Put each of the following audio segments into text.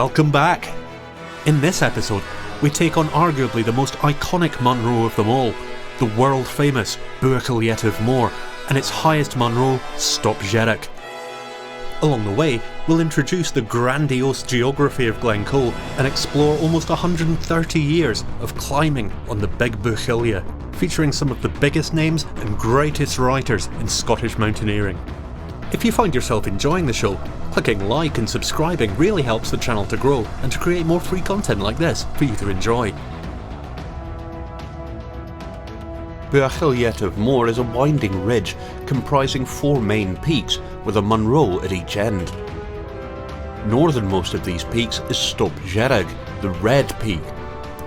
Welcome back! In this episode, we take on arguably the most iconic Munro of them all, the world famous Buachaille Ètive Mòr, and its highest Munro, Stob Dearg. Along the way, we'll introduce the grandiose geography of Glencoe and explore almost 130 years of climbing on the Big Buachaille, featuring some of the biggest names and greatest writers in Scottish mountaineering. If you find yourself enjoying the show, clicking like and subscribing really helps the channel to grow and to create more free content like this for you to enjoy. Buachaille Ètive Mòr is a winding ridge comprising 4 main peaks with a Munro at each end. Northernmost of these peaks is Stob Dearg, the Red Peak,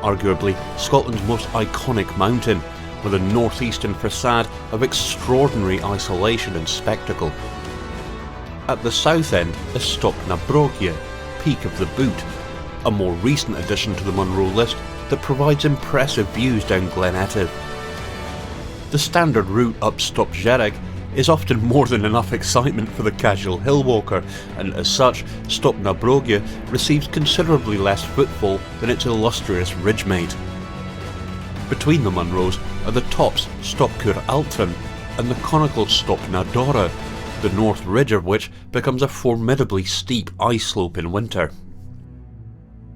arguably Scotland's most iconic mountain, with a northeastern facade of extraordinary isolation and spectacle. At the south end is Stob Dearg, Peak of the Boot, a more recent addition to the Munro list that provides impressive views down Glen Coe. The standard route up Stob Dearg is often more than enough excitement for the casual hill walker, and as such, Stob Dearg receives considerably less footfall than its illustrious ridgemate. Between the Munros are the tops Stob Coire and the conical Stob Dearg, the north ridge of which becomes a formidably steep ice slope in winter.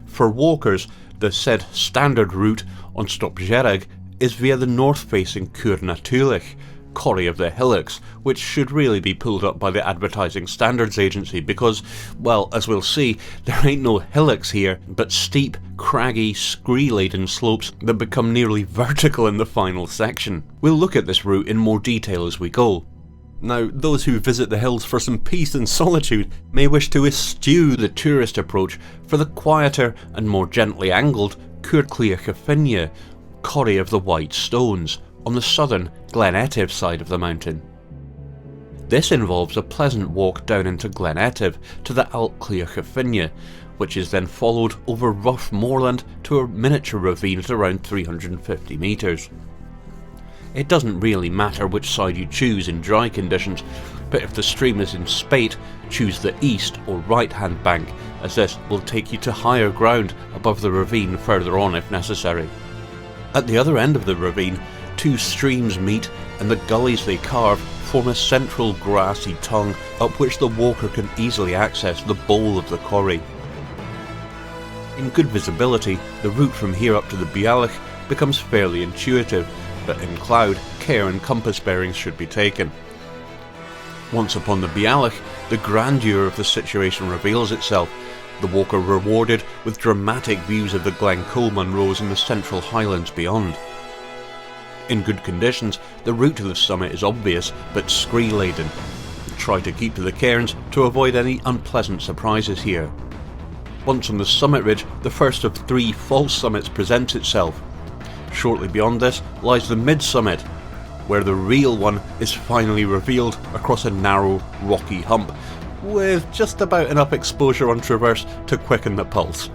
For walkers, the said standard route on Stob Dearg is via the north-facing Coire Tulaich, Coire of the hillocks, which should really be pulled up by the Advertising Standards Agency because, well, as we'll see, there ain't no hillocks here, but steep, craggy, scree-laden slopes that become nearly vertical in the final section. We'll look at this route in more detail as we go. Now, those who visit the hills for some peace and solitude may wish to eschew the tourist approach for the quieter and more gently angled Clioche Finne, Coire of the White Stones, on the southern Glen Coe side of the mountain. This involves a pleasant walk down into Glen Coe to the Alt Clioche Finne, which is then followed over rough moorland to a miniature ravine at around 350 metres. It doesn't really matter which side you choose in dry conditions, but if the stream is in spate, choose the east or right hand bank, as this will take you to higher ground above the ravine further on if necessary. At the other end of the ravine, 2 streams meet and the gullies they carve form a central grassy tongue up which the walker can easily access the bowl of the Coire. In good visibility, the route from here up to the Buachaille becomes fairly intuitive, but in cloud, care and compass bearings should be taken. Once upon the Buachaille, the grandeur of the situation reveals itself, the walker rewarded with dramatic views of the Glencoe Munros and the central highlands beyond. In good conditions, the route to the summit is obvious but scree-laden. Try to keep to the cairns to avoid any unpleasant surprises here. Once on the summit ridge, the first of 3 false summits presents itself. Shortly beyond this lies the mid-summit, where the real one is finally revealed across a narrow, rocky hump, with just about enough exposure on traverse to quicken the pulse.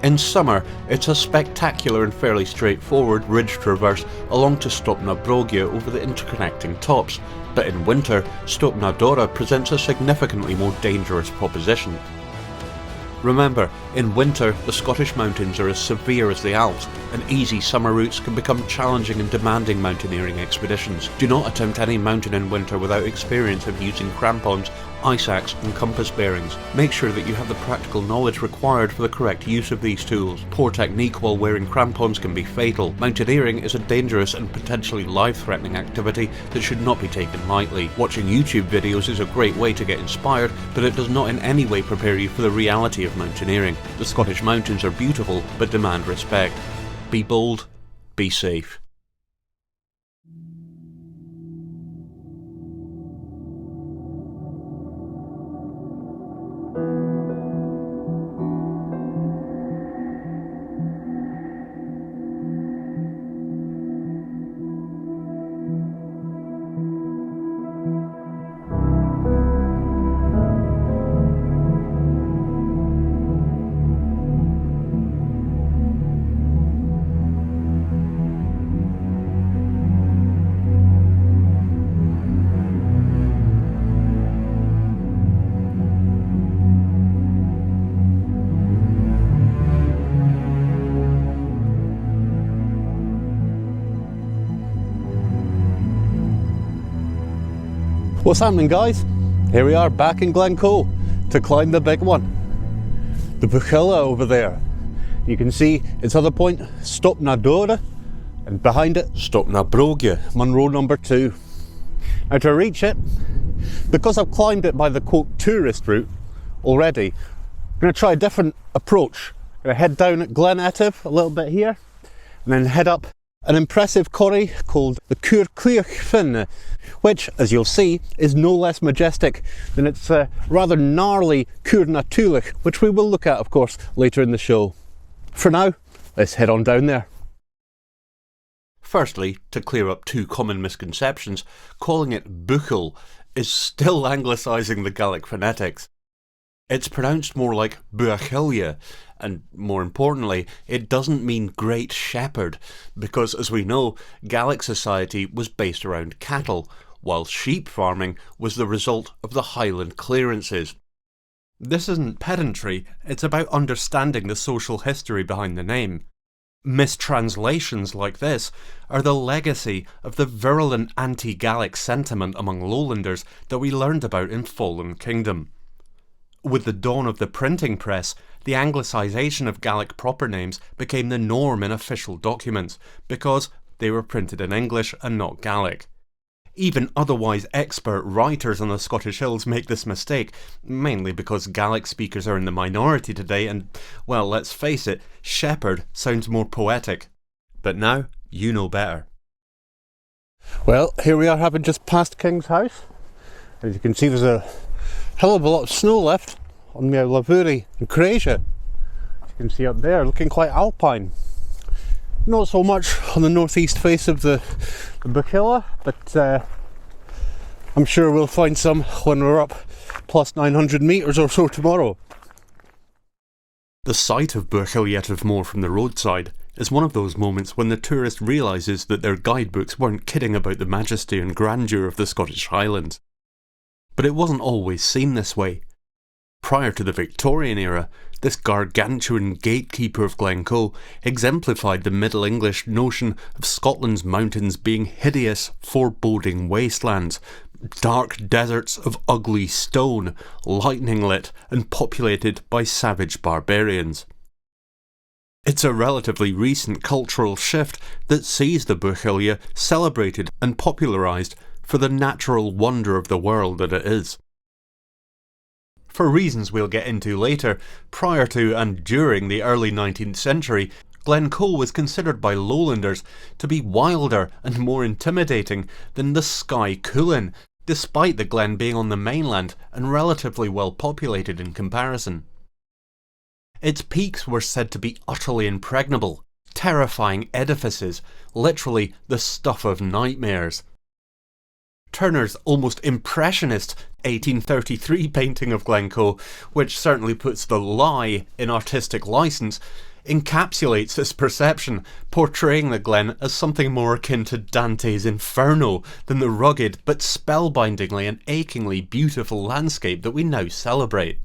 In summer, it's a spectacular and fairly straightforward ridge traverse along to Stob Dearg over the interconnecting tops, but in winter, Stob Dearg presents a significantly more dangerous proposition. Remember, in winter the Scottish mountains are as severe as the Alps, and easy summer routes can become challenging and demanding mountaineering expeditions. Do not attempt any mountain in winter without experience of using crampons, ice axe and compass bearings. Make sure that you have the practical knowledge required for the correct use of these tools. Poor technique while wearing crampons can be fatal. Mountaineering is a dangerous and potentially life-threatening activity that should not be taken lightly. Watching YouTube videos is a great way to get inspired, but it does not in any way prepare you for the reality of mountaineering. The Scottish mountains are beautiful, but demand respect. Be bold, be safe. What's happening, guys? Here we are back in Glencoe to climb the big one. The Buachaille over there. You can see its other point, Stob Dearg, and behind it, Stob Dearg. Munro number 2. Now to reach it, because I've climbed it by the quote tourist route already, I'm going to try a different approach. I'm going to head down at Glen Ètive a little bit here, and then head up an impressive coire called the Clioche Finne, which, as you'll see, is no less majestic than its rather gnarly Tulaich, which we will look at, of course, later in the show. For now, let's head on down there. Firstly, to clear up two common misconceptions, calling it Buachaille is still anglicising the Gaelic phonetics. It's pronounced more like Buachaille, and more importantly, it doesn't mean great shepherd, because as we know, Gaelic society was based around cattle, while sheep farming was the result of the Highland clearances. This isn't pedantry, it's about understanding the social history behind the name. Mistranslations like this are the legacy of the virulent anti-Gaelic sentiment among lowlanders that we learned about in Fallen Kingdom. With the dawn of the printing press, the anglicisation of Gaelic proper names became the norm in official documents, because they were printed in English and not Gaelic. Even otherwise expert writers on the Scottish Hills make this mistake, mainly because Gaelic speakers are in the minority today and, well, let's face it, shepherd sounds more poetic. But now, you know better. Well, here we are having just passed King's House. As you can see, there's a hell of a lot of snow left on Mount Lavuri and Coire. As you can see up there, looking quite alpine. Not so much on the northeast face of the Buachaille, but I'm sure we'll find some when we're up plus 900 metres or so tomorrow. The sight of Buachaille Ètive Mòr from the roadside is one of those moments when the tourist realises that their guidebooks weren't kidding about the majesty and grandeur of the Scottish Highlands. But it wasn't always seen this way. Prior to the Victorian era, this gargantuan gatekeeper of Glencoe exemplified the Middle English notion of Scotland's mountains being hideous, foreboding wastelands, dark deserts of ugly stone, lightning lit and populated by savage barbarians. It's a relatively recent cultural shift that sees the Buachaille celebrated and popularised for the natural wonder of the world that it is. For reasons we'll get into later, prior to and during the early 19th century, Glencoe was considered by lowlanders to be wilder and more intimidating than the Skye Cuillin, despite the glen being on the mainland and relatively well populated in comparison. Its peaks were said to be utterly impregnable, terrifying edifices, literally the stuff of nightmares. Turner's almost impressionist 1833 painting of Glencoe, which certainly puts the lie in artistic licence, encapsulates this perception, portraying the glen as something more akin to Dante's Inferno than the rugged but spellbindingly and achingly beautiful landscape that we now celebrate.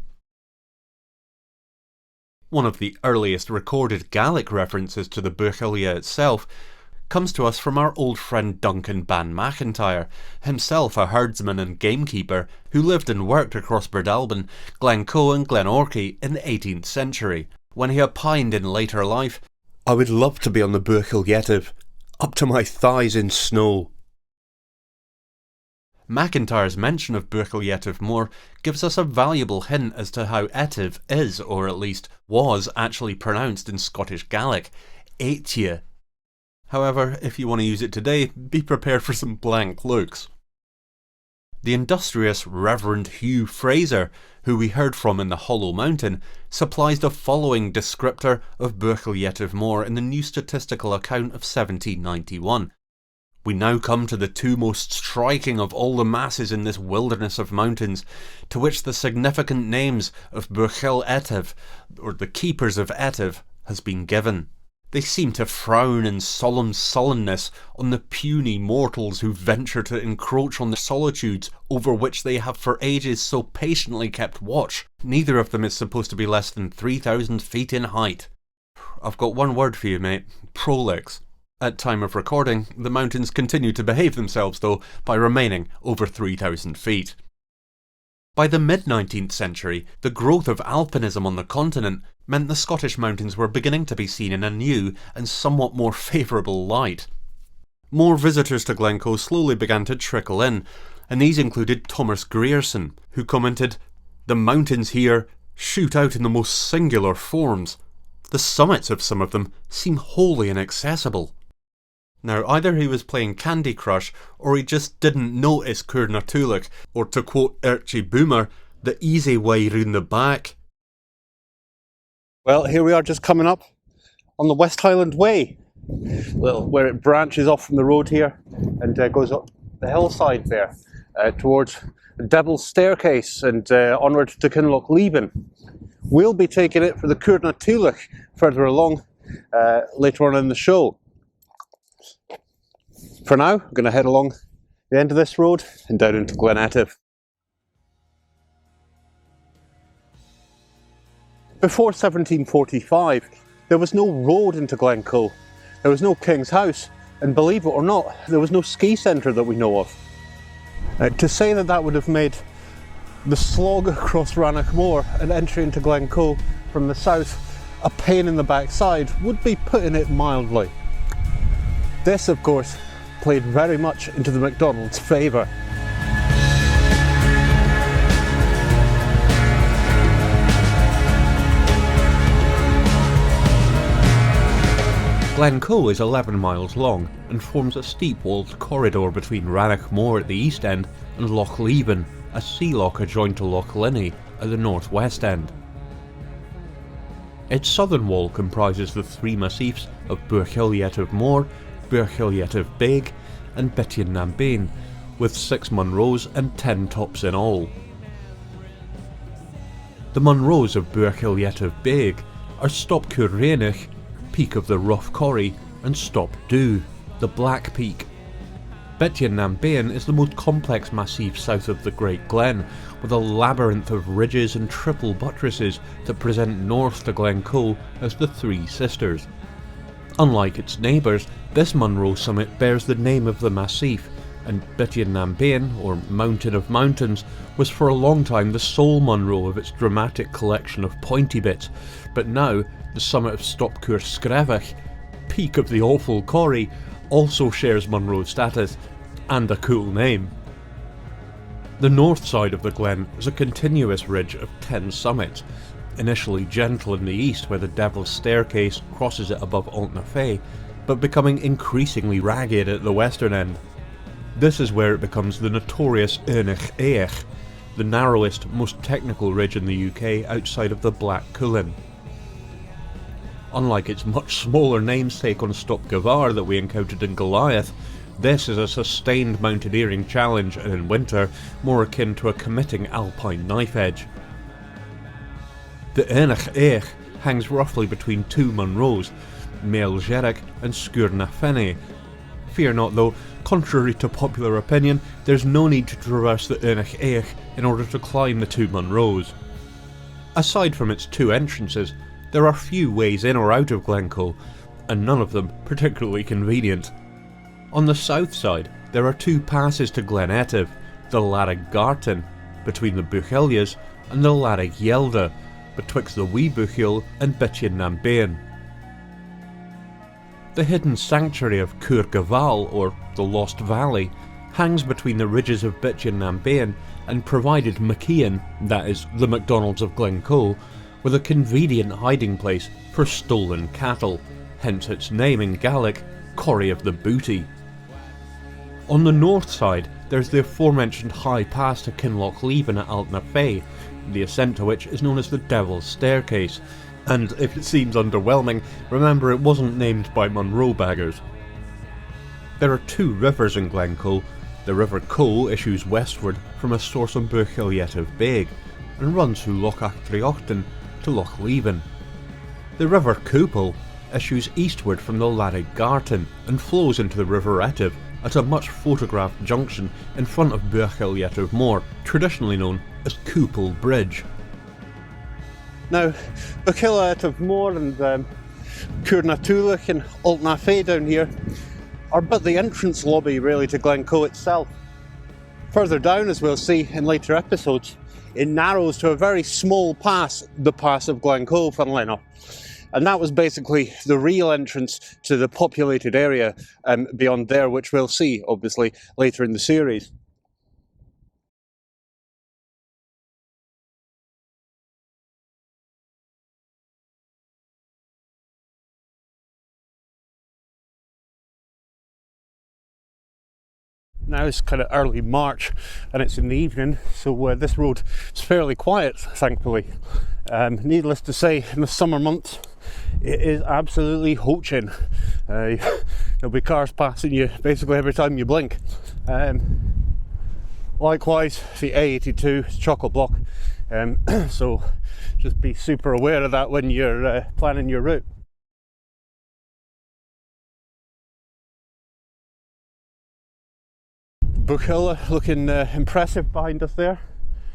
One of the earliest recorded Gaelic references to the Buachaille itself comes to us from our old friend Duncan Ban McIntyre, himself a herdsman and gamekeeper who lived and worked across Breadalbane, Glencoe and Glenorchy in the 18th century, when he opined in later life, "I would love to be on the Buachaille Ètive, up to my thighs in snow." McIntyre's mention of Buachaille Ètive Mòr gives us a valuable hint as to how Ètive is, or at least was, actually pronounced in Scottish Gaelic, Ètive. However, if you want to use it today, be prepared for some blank looks. The industrious Reverend Hugh Fraser, who we heard from in the Hollow Mountain, supplies the following descriptor of Buachaille Ètive Mòr in the New Statistical Account of 1791. We now come to the two most striking of all the masses in this wilderness of mountains, to which the significant names of Buachaille Ètive, or the Keepers of Ètive, has been given. They seem to frown in solemn sullenness on the puny mortals who venture to encroach on the solitudes over which they have for ages so patiently kept watch. Neither of them is supposed to be less than 3,000 feet in height. I've got one word for you, mate. Prolix. At time of recording, the mountains continue to behave themselves though by remaining over 3,000 feet. By the mid-19th century, the growth of alpinism on the continent meant the Scottish mountains were beginning to be seen in a new and somewhat more favourable light. More visitors to Glencoe slowly began to trickle in, and these included Thomas Grierson, who commented, "The mountains here shoot out in the most singular forms. The summits of some of them seem wholly inaccessible." Now, either he was playing Candy Crush, or he just didn't notice Coire na Tulaich, or to quote Archie Boomer, the easy way round the back. Well, here we are just coming up on the West Highland Way, well, where it branches off from the road here and goes up the hillside there towards the Devil's Staircase and onward to Kinlochleven. We'll be taking it for the Coire na Tulaich further along later on in the show. For now, I'm going to head along the end of this road and down into Glen Ètive. Before 1745, there was no road into Glencoe, there was no King's House, and believe it or not, there was no ski centre that we know of. To say that that would have made the slog across Rannoch Moor and entry into Glencoe from the south a pain in the backside would be putting it mildly. This, of course, played very much into the MacDonald's favour. Glencoe is 11 miles long and forms a steep walled corridor between Rannoch Moor at the east end and Lochleven, a sea loch adjoined to Loch Linnhe at the northwest end. Its southern wall comprises the three massifs of Buachaille Ètive Mòr, Buachaille Ètive Bèg and Bitian nam Bèin, with 6 Munros and 10 tops in all. The Munros of Buachaille Ètive Bèg are Stob Dearg, Peak of the Rough Coire, and Stob Dearg, the Black Peak. Bitian nam Bèin is the most complex massif south of the Great Glen, with a labyrinth of ridges and triple buttresses that present north to Glencoe as the Three Sisters. Unlike its neighbours, this Munro summit bears the name of the massif, and Bitian nam Bèin, or Mountain of Mountains, was for a long time the sole Munro of its dramatic collection of pointy bits, but now the summit of Stob Dearg, Peak of the Awful Coire, also shares Munro status, and a cool name. The north side of the glen is a continuous ridge of 10 summits, initially gentle in the east where the Devil's Staircase crosses it above Altnafe, but becoming increasingly ragged at the western end. This is where it becomes the notorious Uirneach Éach, the narrowest, most technical ridge in the UK outside of the Black Cuillin. Unlike its much smaller namesake on Stob Dearg that we encountered in Goliath, this is a sustained mountaineering challenge and in winter more akin to a committing alpine knife edge. The Uirneach Éach hangs roughly between 2 Munros, Mael Dearg and Sgurr na Finne. Fear not though, contrary to popular opinion, there's no need to traverse the Uirneach Éach in order to climb the 2 Munros. Aside from its 2 entrances, there are few ways in or out of Glencoe, and none of them particularly convenient. On the south side, there are 2 passes to Glen Ètive, the Laggangarbh, between the Buachailles, and the Laggangarbh, betwixt the Wee Buachaille and Bitian nam Bèin. The hidden sanctuary of Coire Gaval, or the Lost Valley, hangs between the ridges of Bitian nam Bèin and provided McKean, that is, the MacDonald's of Glencoe, with a convenient hiding place for stolen cattle, hence its name in Gaelic, Coire of the Booty. On the north side, there's the aforementioned high pass to Kinlochleven at Altnafe, the ascent to which is known as the Devil's Staircase, and if it seems underwhelming, remember it wasn't named by Munro baggers. There are 2 rivers in Glencoe. The River Coe issues westward from a source on Buachaille Ètive Bèg, and runs through Loch Achtriochtan to Lochleven. The River Cúpel issues eastward from the Laggangarbh and flows into the River Ètive at a much photographed junction in front of Buachaille Ètive Mòr, traditionally known as Cúpel Bridge. Now, Buachaille Ètive Mòr and Tulaich and Altnafe down here are but the entrance lobby really to Glencoe itself. Further down, as we'll see in later episodes, it narrows to a very small pass, the pass of Glencoe, funnily enough. And that was basically the real entrance to the populated area beyond there, which we'll see, obviously, later in the series. Now it's kind of early March and it's in the evening, so this road is fairly quiet, thankfully. Needless to say, in the summer months it is absolutely hoaching. There'll be cars passing you basically every time you blink. Likewise, the A82 is chock-a-block, so just be super aware of that when you're planning your route. Buachaille looking impressive behind us there.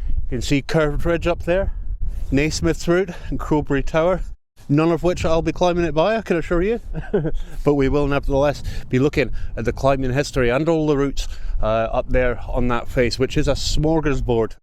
You can see Curved Ridge up there, Naismith's Route and Crowberry Tower, none of which I'll be climbing it by, I can assure you. But we will nevertheless be looking at the climbing history and all the routes up there on that face, which is a smorgasbord.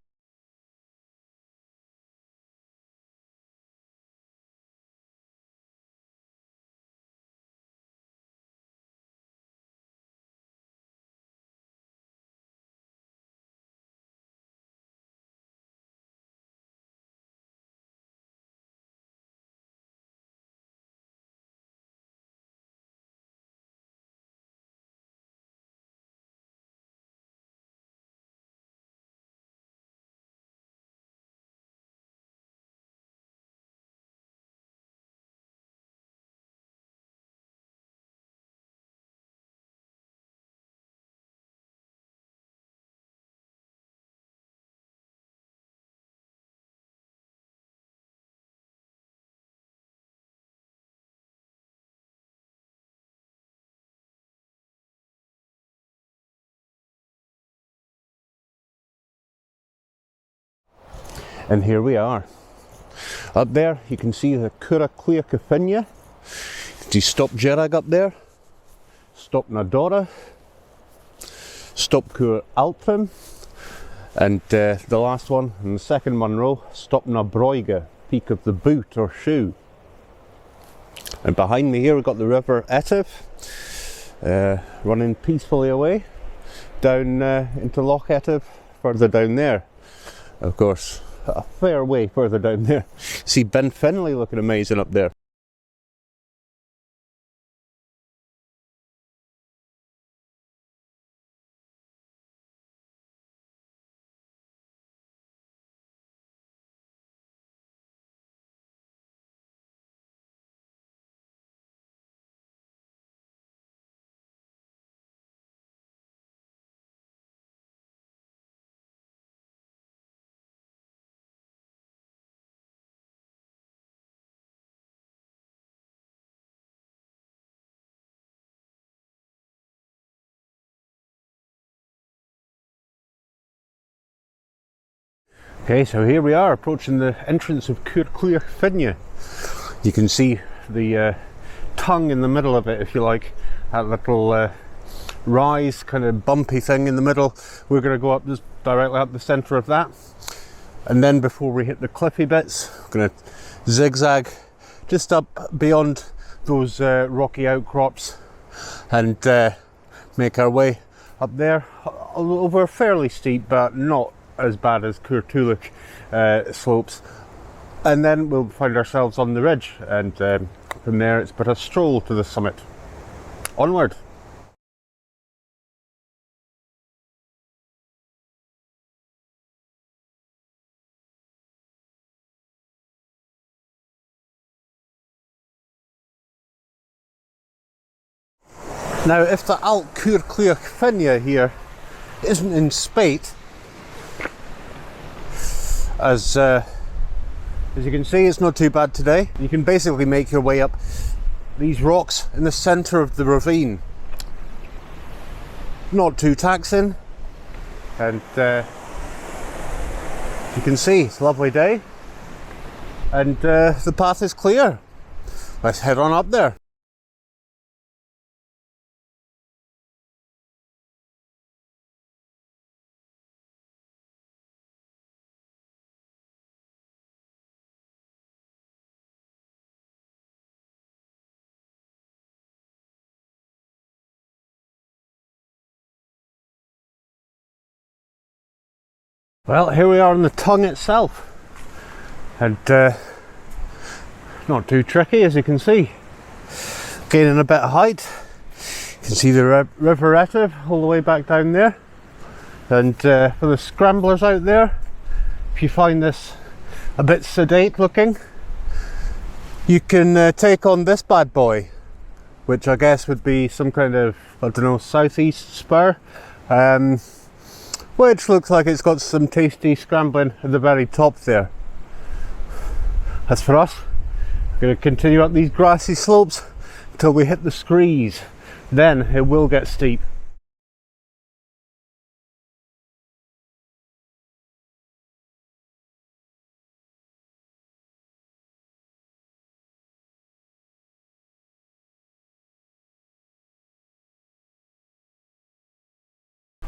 And here we are. Up there you can see the Clioche Finne. You can see Stob Dearg up there, Stob Dearg, Stob Dearg, and the last one, in the second Munro, Stob Dearg, Peak of the Boot or Shoe. And behind me here we've got the River Ètive, running peacefully away down into Loch Ètive, further down there. Of course, a fair way further down there. See Ben Finley looking amazing up there. Okay, so here we are approaching the entrance of Clioche Finne. You can see the tongue in the middle of it, if you like, that little rise, kind of bumpy thing in the middle. We're going to go up just directly up the centre of that, and then before we hit the cliffy bits, we're going to zigzag just up beyond those rocky outcrops and make our way up there over fairly steep but not as bad as Tulaich slopes, and then we'll find ourselves on the ridge, and from there it's but a stroll to the summit. Onward! Now, if the Alt Clioche Finne here isn't in spate, as you can see, it's not too bad today. You can basically make your way up these rocks in the centre of the ravine. Not too taxing, and you can see it's a lovely day, and the path is clear. let's head on up there. Well, here we are on the tongue itself, and not too tricky, as you can see. Gaining a bit of height. You can see the River Ètive all the way back down there. And for the scramblers out there, if you find this a bit sedate looking, you can take on this bad boy, which I guess would be some kind of, I don't know, southeast spur. Which looks like it's got some tasty scrambling at the very top there. As for us, we're going to continue up these grassy slopes until we hit the screes. Then it will get steep.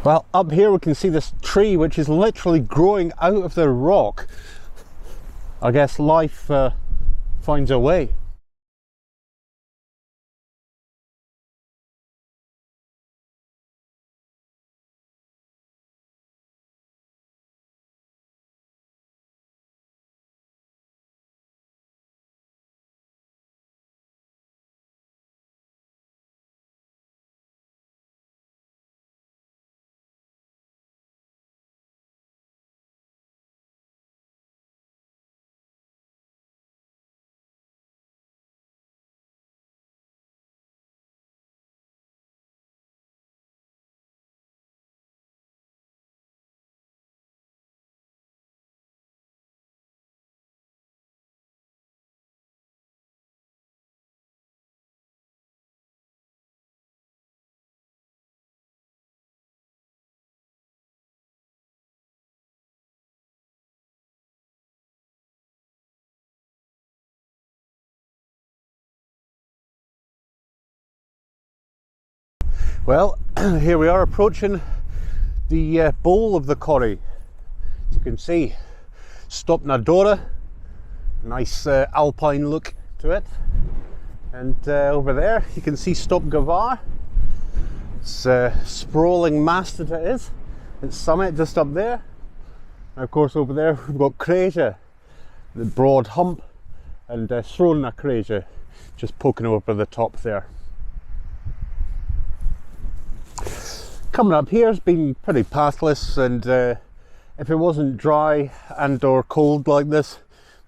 Well, up here we can see this tree which is literally growing out of the rock. I guess life finds a way. Well, here we are approaching the bowl of the Coire. As you can see, Stob Dearg, nice alpine look to it. And over there you can see Stob Dearg. It's a sprawling mass that it is. Its summit just up there. And of course over there we've got Clioche, the broad hump, and Clioche just poking over the top there. Coming up here has been pretty pathless, and if it wasn't dry and or cold like this,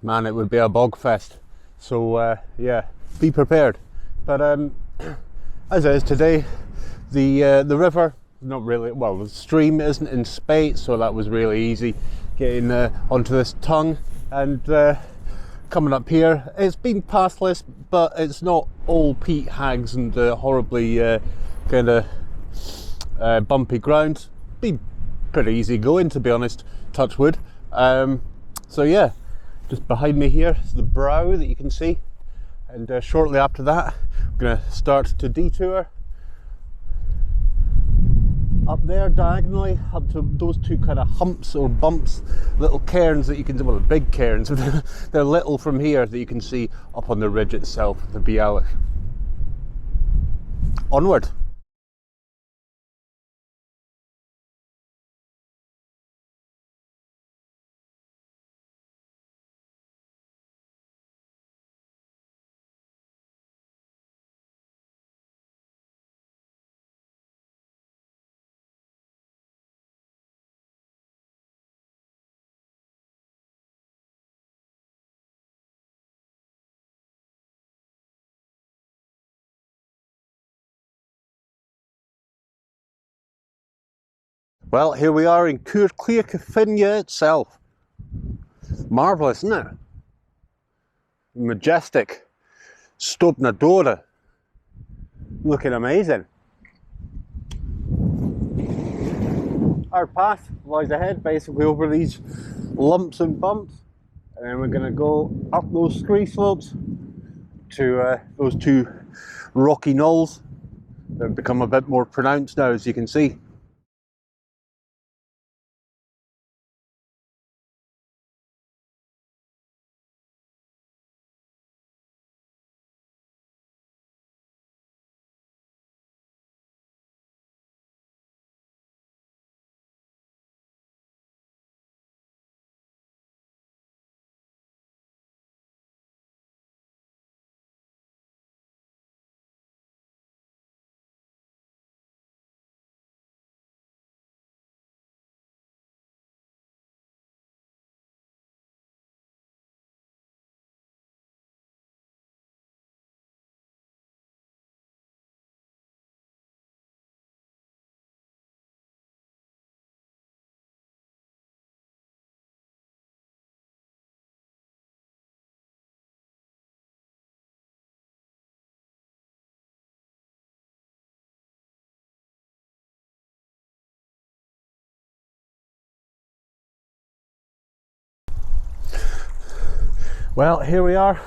man, it would be a bog fest. So yeah, be prepared. But as it is today, the river, not really, well, the stream isn't in spate, so that was really easy getting onto this tongue. And coming up here, it's been pathless, but it's not all peat hags and horribly kind of bumpy ground. Been pretty easy going, to be honest, touch wood. So yeah, just behind me here is the brow that you can see, and shortly after that I'm going to start to detour up there diagonally up to those two kind of humps or bumps, little cairns that you can see, well, big cairns, they're little from here, that you can see up on the ridge itself, the Buachaille. Onward. Well, here we are in Finne itself. Marvellous, isn't it? Majestic. Stob Dearg. Looking amazing. Our path lies ahead, basically over these lumps and bumps, and then we're going to go up those scree slopes to those two rocky knolls. They've become a bit more pronounced now, as you can see. Well, here we are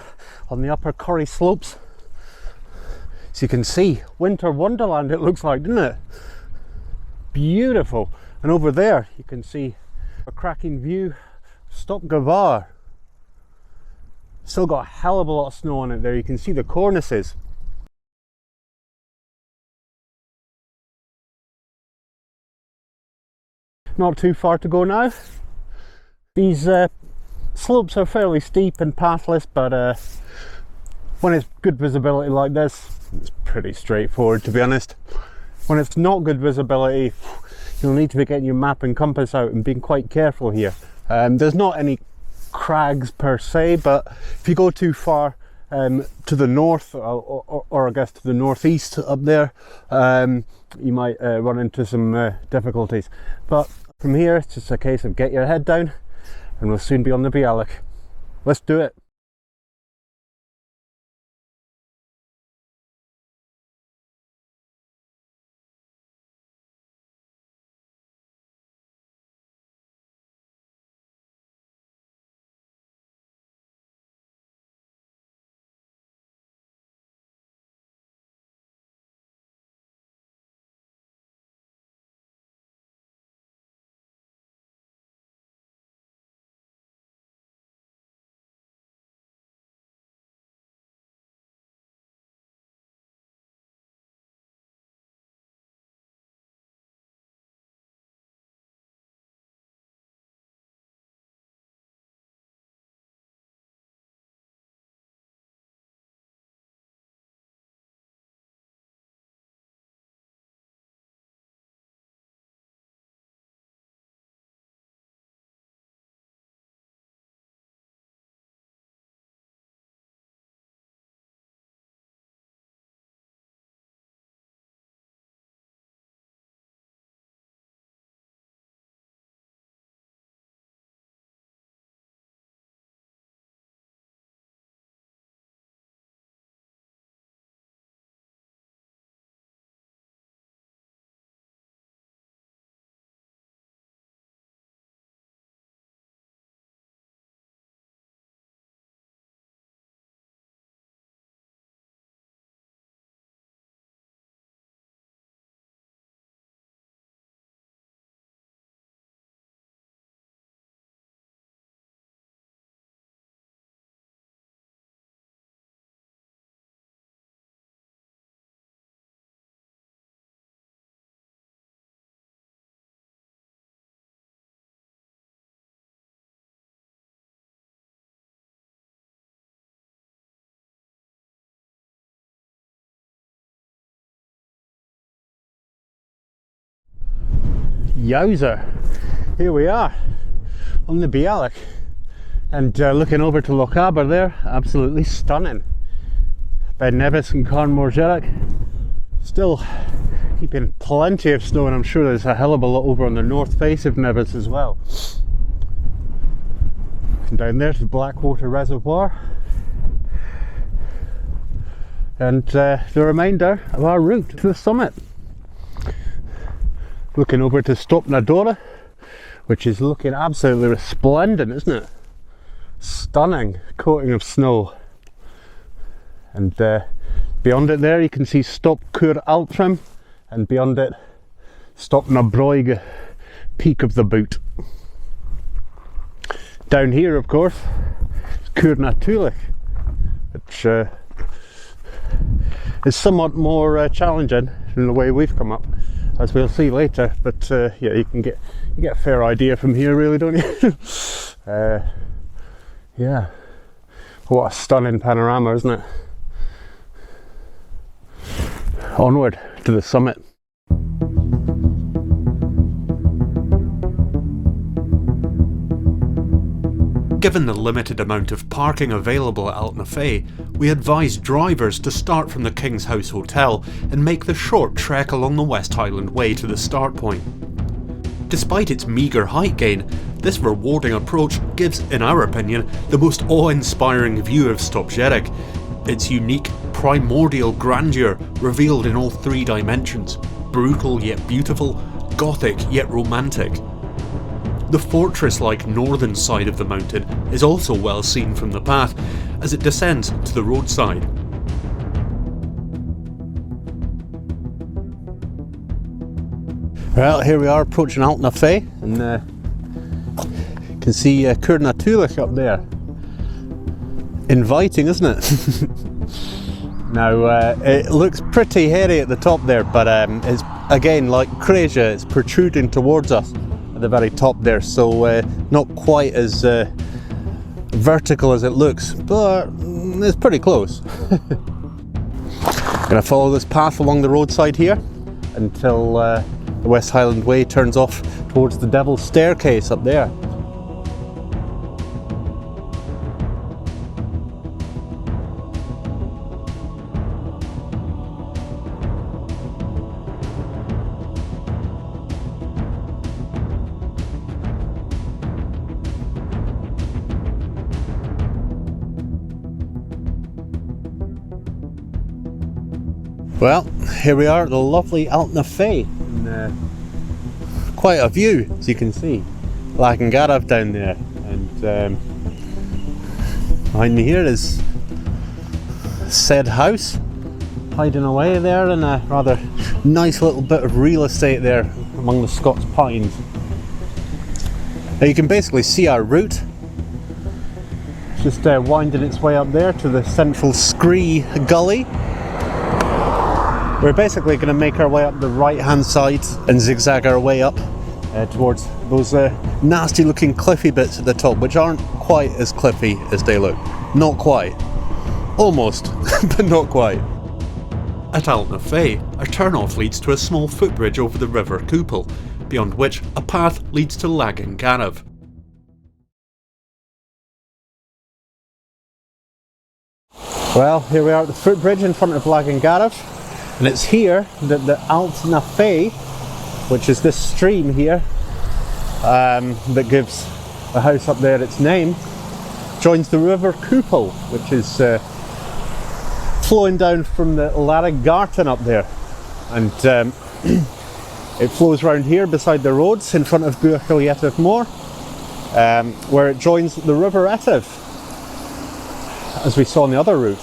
on the upper Coire slopes. So you can see, winter wonderland it looks like, doesn't it? Beautiful. And over there you can see a cracking view, Stob Dearg. Still got a hell of a lot of snow on it there. You can see the cornices. Not too far to go now. These slopes are fairly steep and pathless, but when it's good visibility like this, it's pretty straightforward, to be honest. When it's not good visibility, you'll need to be getting your map and compass out and being quite careful here. There's not any crags per se, but if you go too far to the north, or I guess to the northeast up there, you might run into some difficulties. But from here, it's just a case of get your head down and we'll soon be on the Buachaille. Let's do it. Yowza, here we are on the Buachaille, and looking over to Laggangarbh there, absolutely stunning. Ben Nevis and Moor still keeping plenty of snow, and I'm sure there's a hell of a lot over on the north face of Nevis as well. And down there's the Blackwater Reservoir, and the remainder of our route to the summit. Looking over to Stob Dearg, which is looking absolutely resplendent, isn't it? Stunning coating of snow. And beyond it there you can see Stob Dearg, and beyond it Stob Dearg, peak of the boot. Down here, of course, is Tulaich, which is somewhat more challenging than the way we've come up, as we'll see later. But yeah, you get a fair idea from here, really, don't you? Yeah, what a stunning panorama, isn't it? Onward to the summit. Given the limited amount of parking available at Altnafe, we advise drivers to start from the King's House Hotel and make the short trek along the West Highland Way to the start point. Despite its meagre height gain, this rewarding approach gives, in our opinion, the most awe-inspiring view of Stob Dearg, its unique, primordial grandeur revealed in all three dimensions: brutal yet beautiful, gothic yet romantic. The fortress-like northern side of the mountain is also well seen from the path as it descends to the roadside. Well, here we are approaching Altnafe, and you can see Tulaich up there. Inviting, isn't it? Now, it looks pretty hairy at the top there, but it's, again, like Creja, it's protruding towards us at the very top there, so not quite as vertical as it looks, but it's pretty close. Gonna follow this path along the roadside here until the West Highland Way turns off towards the Devil's Staircase up there. Well, here we are at the lovely Altnafe, and quite a view, as you can see. Laggangarbh down there, and behind me here is said house, hiding away there in a rather nice little bit of real estate there among the Scots pines. Now you can basically see our route. It's just winding its way up there to the central Scree Gully. We're basically going to make our way up the right hand side and zigzag our way up towards those nasty looking cliffy bits at the top, which aren't quite as cliffy as they look. Not quite. Almost, but not quite. At Altnafe, a turn-off leads to a small footbridge over the River Coupal, beyond which a path leads to Laggangarbh. Well, here we are at the footbridge in front of Laggangarbh. And it's here that the Altnafe, which is this stream here, that gives the house up there its name, joins the River Coupal, which is flowing down from the Laggangarbh up there. And it flows around here beside the roads in front of Buachaille Ètive Mòr, where it joins the River Ètive, as we saw on the other route.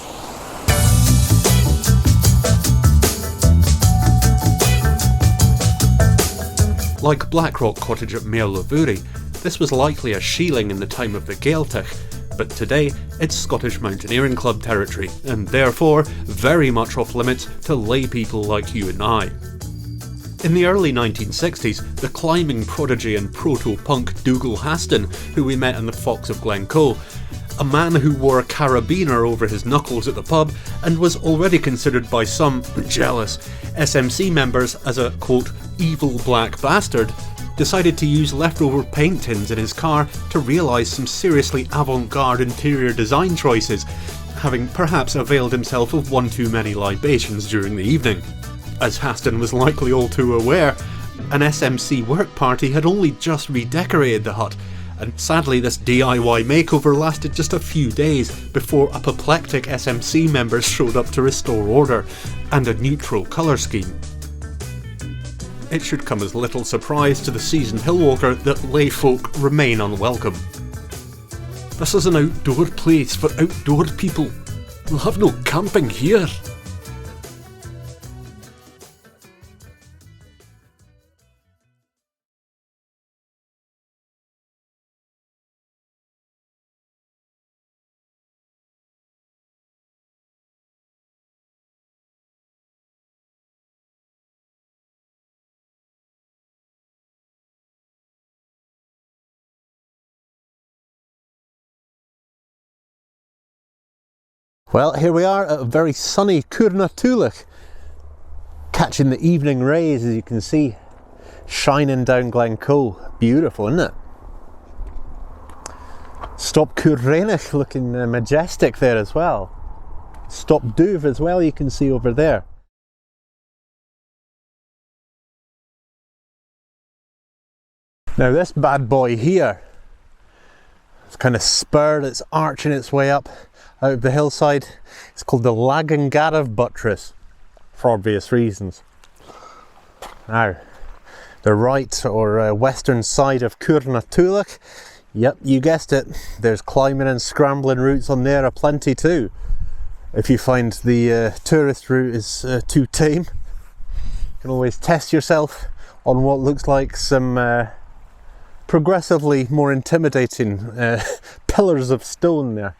Like Blackrock Cottage at Maerlavuri, this was likely a shieling in the time of the Gaeltacht, but today it's Scottish Mountaineering Club territory, and therefore very much off limits to lay people like you and I. In the early 1960s, the climbing prodigy and proto-punk Dougal Haston, who we met in the Fox of Glencoe, a man who wore a carabiner over his knuckles at the pub and was already considered by some jealous SMC members as a, quote, evil black bastard, decided to use leftover paint tins in his car to realise some seriously avant-garde interior design choices, having perhaps availed himself of one too many libations during the evening. As Haston was likely all too aware, an SMC work party had only just redecorated the hut, and sadly this DIY makeover lasted just a few days before apoplectic SMC members showed up to restore order and a neutral colour scheme. It should come as little surprise to the seasoned hillwalker that lay folk remain unwelcome. This is an outdoor place for outdoor people. We'll have no camping here. Well, here we are at a very sunny Tulaich, catching the evening rays, as you can see, shining down Glencoe. Beautiful, isn't it? Stob Dearg looking majestic there as well. Stob Dearg as well, you can see over there. Now this bad boy here, it's kind of spurred, it's arching its way up out of the hillside. It's called the Laggangarbh buttress, for obvious reasons. Now, the right or western side of Tulaich, yep, you guessed it, there's climbing and scrambling routes on there aplenty too. If you find the tourist route is too tame, you can always test yourself on what looks like some progressively more intimidating pillars of stone there.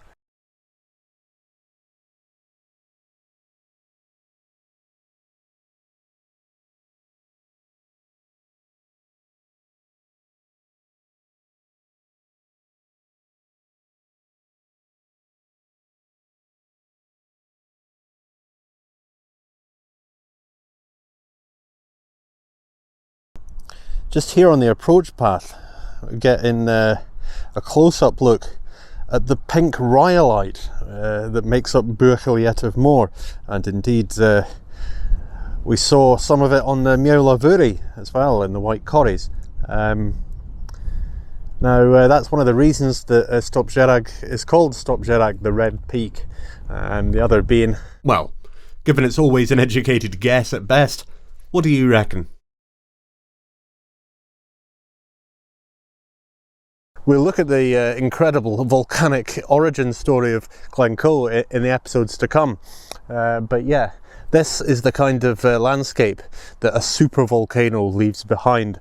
Just here on the approach path, we're getting a close-up look at the pink rhyolite that makes up Buachaille Ètive Mòr, and indeed we saw some of it on the Moor as well in the white corries. Now that's one of the reasons that Stob Dearg is called Stob Dearg, the Red Peak, and the other being... Well, given it's always an educated guess at best, what do you reckon? We'll look at the incredible volcanic origin story of Glencoe in the episodes to come. But yeah, this is the kind of landscape that a supervolcano leaves behind.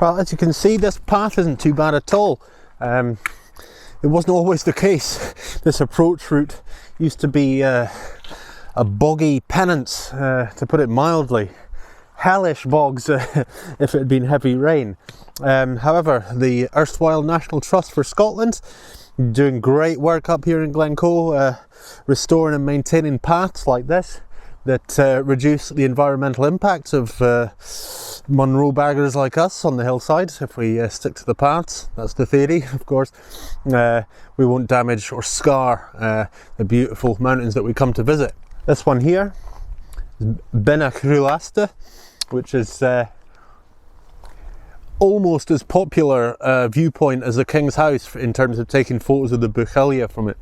Well, as you can see, this path isn't too bad at all. It wasn't always the case. This approach route used to be a boggy penance, to put it mildly. Hellish bogs if it had been heavy rain. However, the erstwhile National Trust for Scotland doing great work up here in Glencoe, restoring and maintaining paths like this that reduce the environmental impacts of Munro baggers like us on the hillside. If we stick to the paths, that's the theory, of course, we won't damage or scar the beautiful mountains that we come to visit. This one here is Buachaille, which is almost as popular a viewpoint as the King's House in terms of taking photos of the Buachaille from it.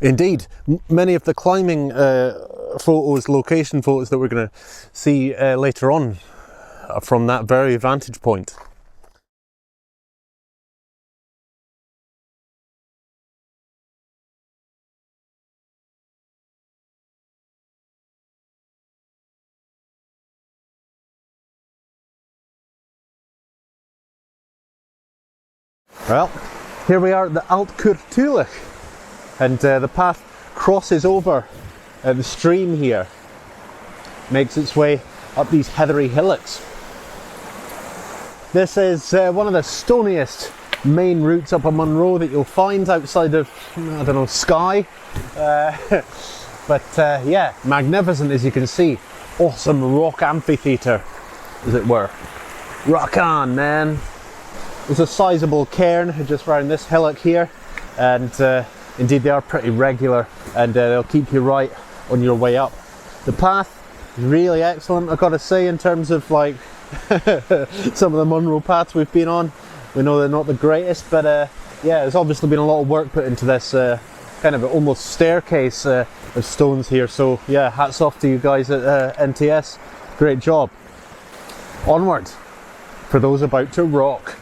Indeed, many of the climbing photos, location photos that we're going to see later on are from that very vantage point. Well, here we are at the Tulaich. And the path crosses over the stream here, makes its way up these heathery hillocks. This is one of the stoniest main routes up a Munro that you'll find outside of, I don't know, Skye. But yeah, magnificent as you can see. Awesome rock amphitheatre, as it were. Rock on, man. There's a sizable cairn just around this hillock here, and indeed they are pretty regular, and they'll keep you right on your way up. The path is really excellent, I've got to say, in terms of like some of the Munro paths we've been on. We know they're not the greatest, but yeah, there's obviously been a lot of work put into this kind of almost staircase of stones here. So yeah, hats off to you guys at NTS. Great job. Onwards for those about to rock.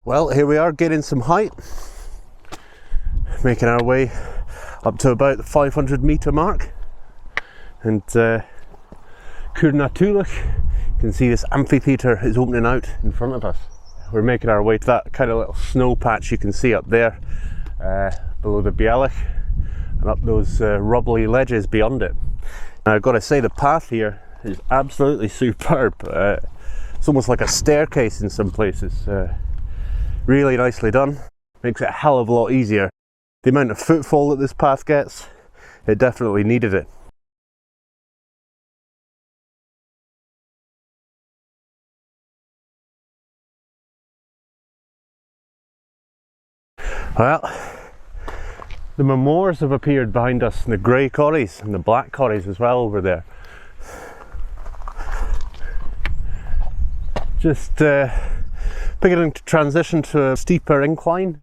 Well, here we are getting some height, making our way up to about the 500 metre mark, and Coire Tulaich, you can see this amphitheatre is opening out in front of us. We're making our way to that kind of little snow patch you can see up there below the Buachaille, and up those rubbly ledges beyond it. Now, I've got to say the path here is absolutely superb. It's almost like a staircase in some places. Really nicely done. Makes it a hell of a lot easier. The amount of footfall that this path gets, it definitely needed it. Well, the Moors have appeared behind us, and the grey Coires and the black Coires as well over there. Just beginning to transition to a steeper incline.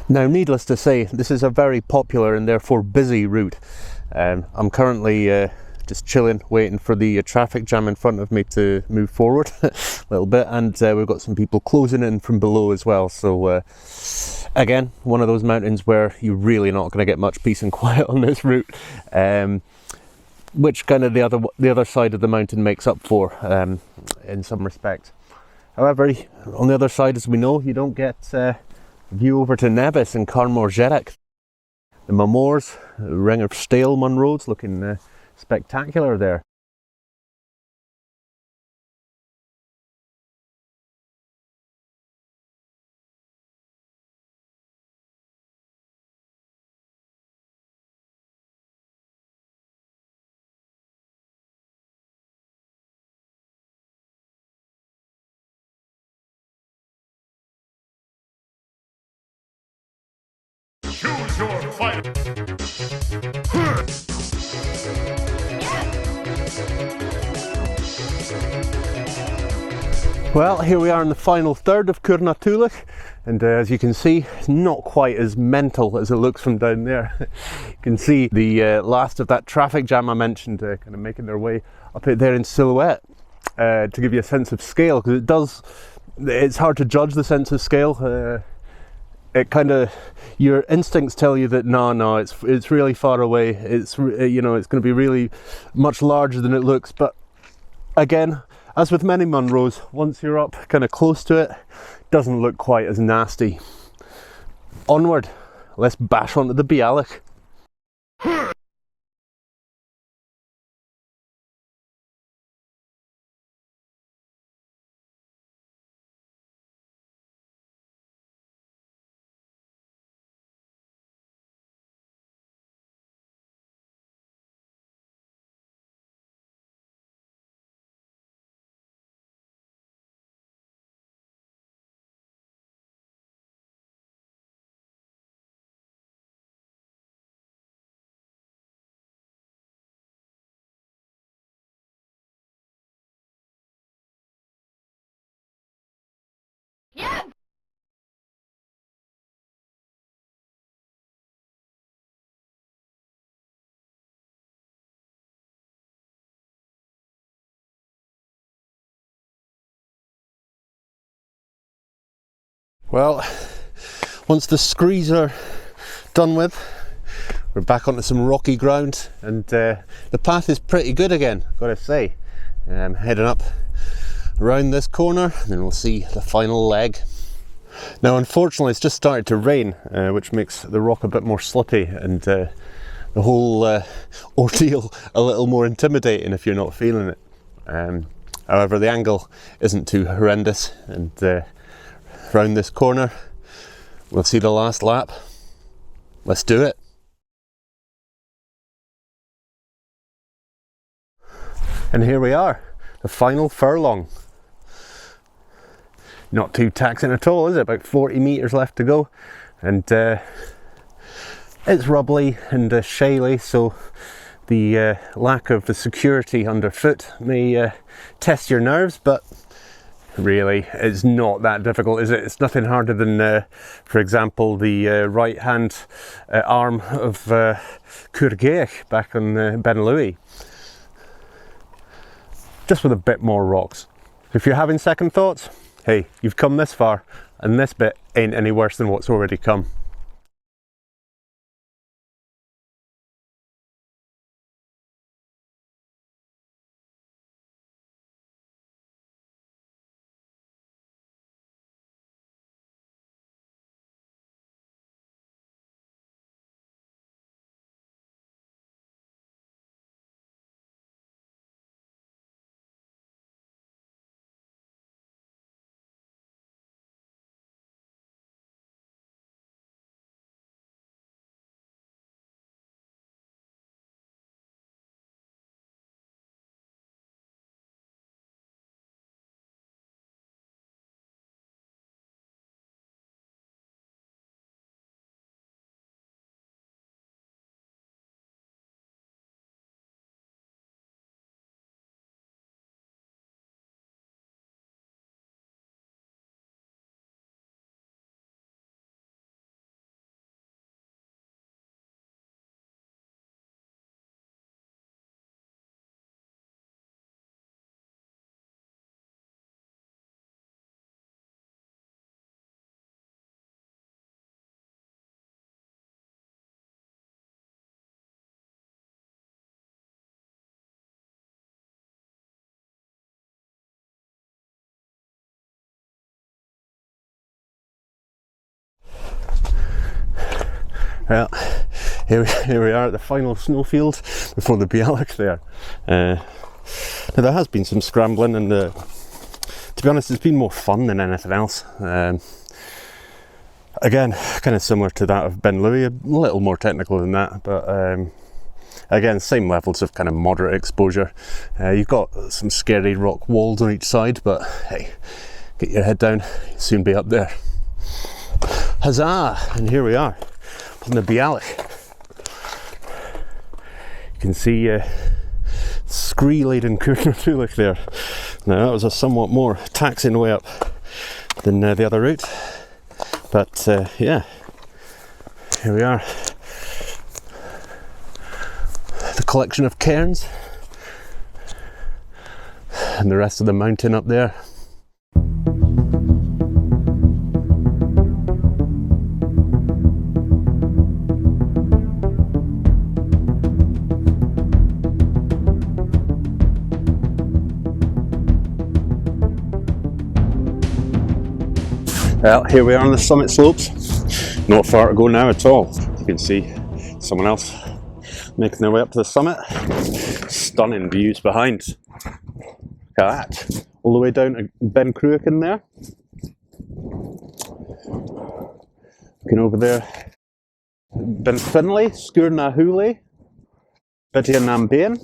Now, needless to say, this is a very popular and therefore busy route. I'm currently just chilling, waiting for the traffic jam in front of me to move forward a little bit, and we've got some people closing in from below as well. So again, one of those mountains where you're really not going to get much peace and quiet on this route, which kind of the other side of the mountain makes up for in some respects. However, on the other side, as we know, you don't get view over to Nevis and Carmorgeric. The Moors, the ring of stale Munros, looking spectacular there. Choose your fighter. Well, here we are in the final third of Coire Tulaich, and as you can see, it's not quite as mental as it looks from down there. You can see the last of that traffic jam I mentioned kind of making their way up it there in silhouette, to give you a sense of scale, because it's hard to judge the sense of scale. It kind of, your instincts tell you that no, it's really far away. It's it's going to be really much larger than it looks. But again, as with many Munros, once you're up kind of close to it, doesn't look quite as nasty. Onward let's bash onto the Buachaille. Well, once the screes are done with, we're back onto some rocky ground, and the path is pretty good again, gotta say. Heading up around this corner, and then we'll see the final leg. Now unfortunately it's just started to rain, which makes the rock a bit more slippy, and the whole ordeal a little more intimidating if you're not feeling it. However, the angle isn't too horrendous, and round this corner we'll see the last lap. Let's do it. And here we are, the final furlong. Not too taxing at all, is it? About 40 metres left to go, and it's rubbly and shaly, so the lack of the security underfoot may test your nerves, but really it's not that difficult, is it? It's nothing harder than for example the right hand arm of Coire back on Ben Louis, just with a bit more rocks. If you're having second thoughts, hey, you've come this far, and this bit ain't any worse than what's already come. Well, here we are at the final snowfield before the Buachaille there. Now there has been some scrambling, and to be honest it's been more fun than anything else. Again, kind of similar to that of Ben Louis, a little more technical than that, but again, same levels of kind of moderate exposure. You've got some scary rock walls on each side, but hey, get your head down, you'll soon be up there. Huzzah! And here we are on the Buachaille. You can see scree-laden Tulaich there. Now that was a somewhat more taxing way up than the other route, but yeah, here we are. The collection of cairns and the rest of the mountain up there. Well, here we are on the summit slopes. Not far to go now at all. You can see someone else making their way up to the summit. Stunning views behind. Look at that. All the way down to Ben Cruachan there. Looking over there. Ben Finley, Sgúr na Húile, Biddy and Nambain.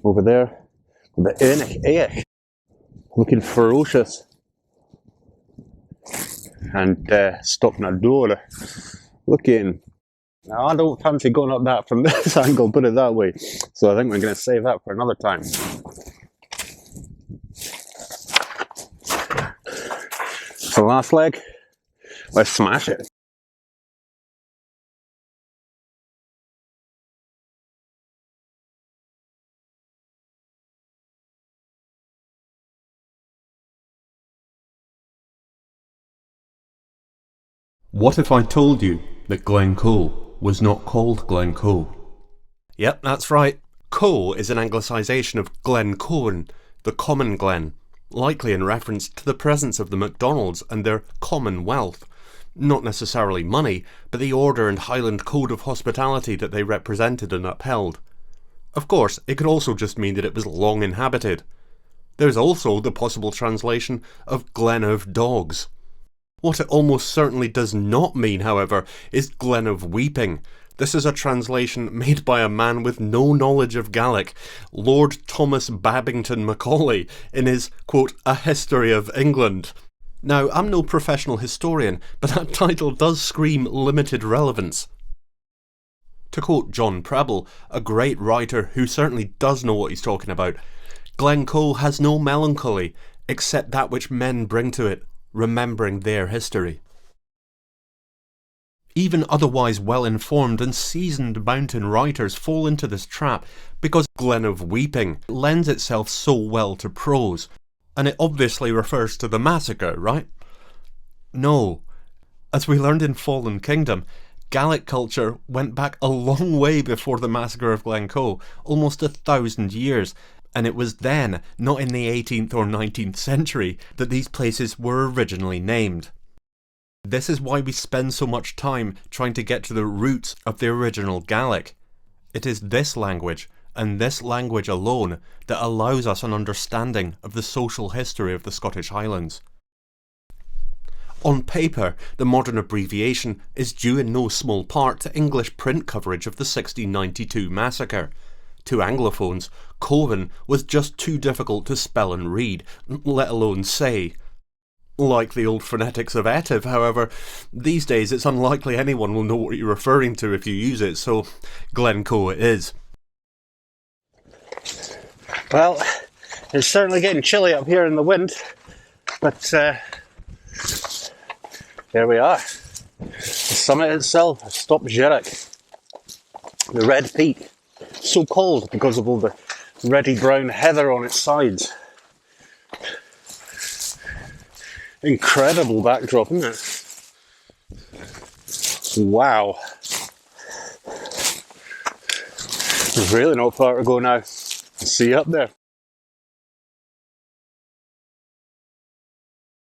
Over there, the Éanach Éach, looking ferocious. And Stob Dearg, looking. Now, I don't fancy going up that from this angle, put it that way. So I think we're going to save that for another time. So last leg, let's smash it. What if I told you that Glencoe was not called Glencoe? Yep, that's right. Coe is an anglicisation of Glencoe, the common glen, likely in reference to the presence of the MacDonalds and their common wealth. Not necessarily money, but the order and Highland code of hospitality that they represented and upheld. Of course, it could also just mean that it was long inhabited. There's also the possible translation of Glen of Dogs. What it almost certainly does not mean, however, is Glen of Weeping. This is a translation made by a man with no knowledge of Gaelic, Lord Thomas Babington Macaulay, in his, quote, A History of England. Now, I'm no professional historian, but that title does scream limited relevance. To quote John Preble, a great writer who certainly does know what he's talking about, Glencoe has no melancholy, except that which men bring to it, remembering their history. Even otherwise well-informed and seasoned mountain writers fall into this trap because Glen of Weeping lends itself so well to prose, and it obviously refers to the massacre, right? No. As we learned in Fallen Kingdom, Gaelic culture went back a long way before the massacre of Glencoe, almost 1,000 years, and it was then, not in the 18th or 19th century, that these places were originally named. This is why we spend so much time trying to get to the roots of the original Gaelic. It is this language, and this language alone, that allows us an understanding of the social history of the Scottish Highlands. On paper, the modern abbreviation is due in no small part to English print coverage of the 1692 massacre. To Anglophones, Coven was just too difficult to spell and read, let alone say. Like the old phonetics of Ètive, however, these days it's unlikely anyone will know what you're referring to if you use it, so Glencoe it is. Well, it's certainly getting chilly up here in the wind, but there we are. The summit itself, Stob Dearg, the red peak. So called because of all the reddy brown heather on its sides. Incredible backdrop, isn't it? Wow. There's really not far to go now. See you up there.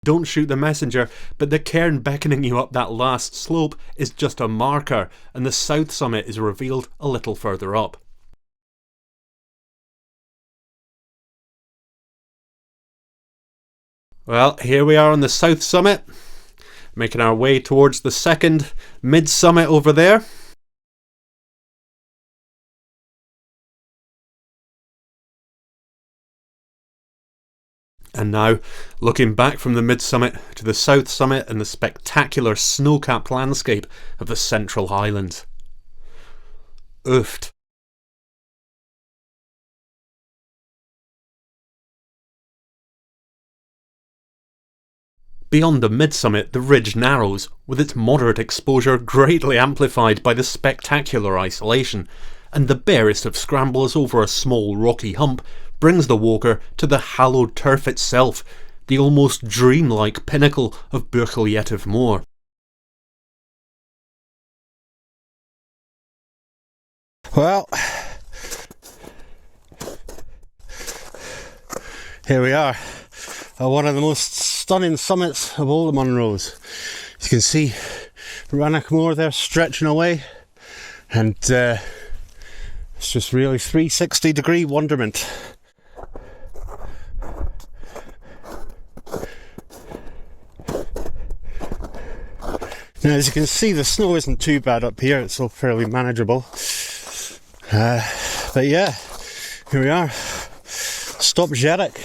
Don't shoot the messenger, but the cairn beckoning you up that last slope is just a marker, and the south summit is revealed a little further up. Well, here we are on the south summit, making our way towards the second mid-summit over there. And now, looking back from the mid-summit to the south summit and the spectacular snow-capped landscape of the Central Highlands. Oofed. Beyond the mid-summit, the ridge narrows, with its moderate exposure greatly amplified by the spectacular isolation, and the barest of scrambles over a small rocky hump brings the walker to the hallowed turf itself, the almost dreamlike pinnacle of Buachaille Ètive Mòr. Well, here we are, one of the most stunning summits of all the Munros. As you can see, Rannoch Moor there stretching away, and it's just really 360-degree wonderment. Now, as you can see, the snow isn't too bad up here, it's all fairly manageable. But yeah, here we are. Stob Dearg,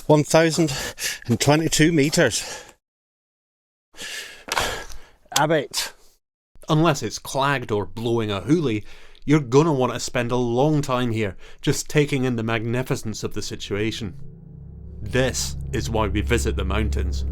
1,022 metres. Abate. Unless it's clagged or blowing a hoolie, you're gonna want to spend a long time here just taking in the magnificence of the situation. This is why we visit the mountains.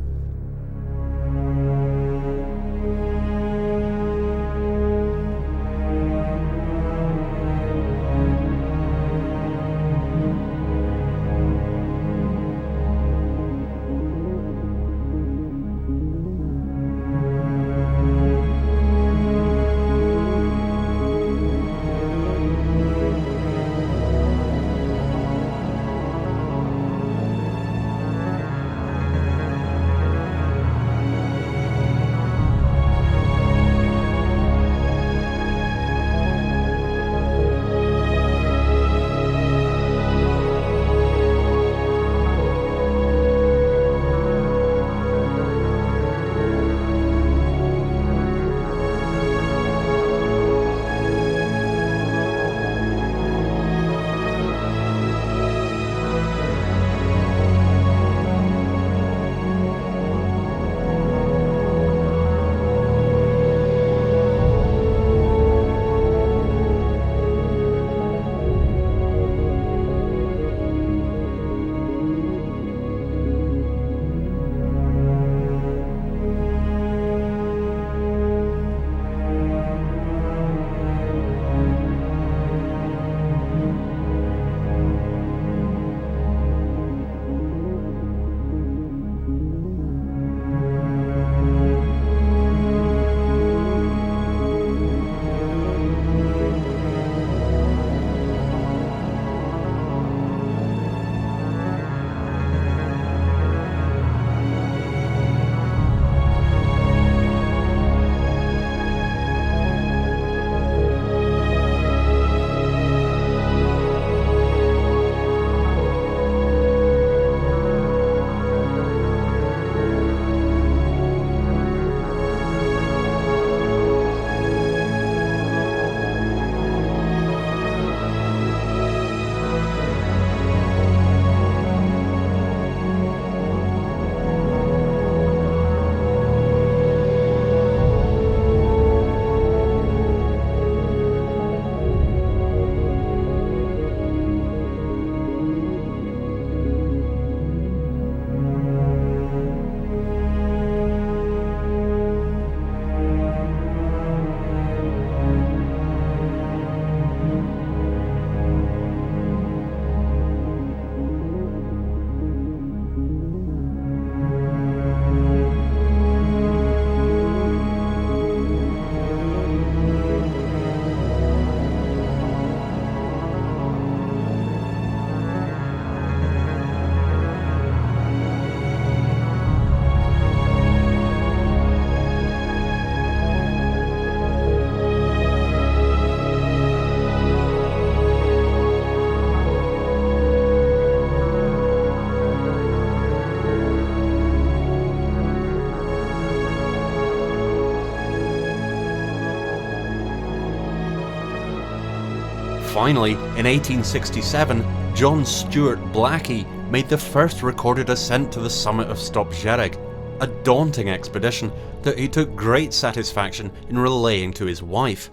Finally, in 1867, John Stuart Blackie made the first recorded ascent to the summit of Stob Dearg, a daunting expedition that he took great satisfaction in relaying to his wife,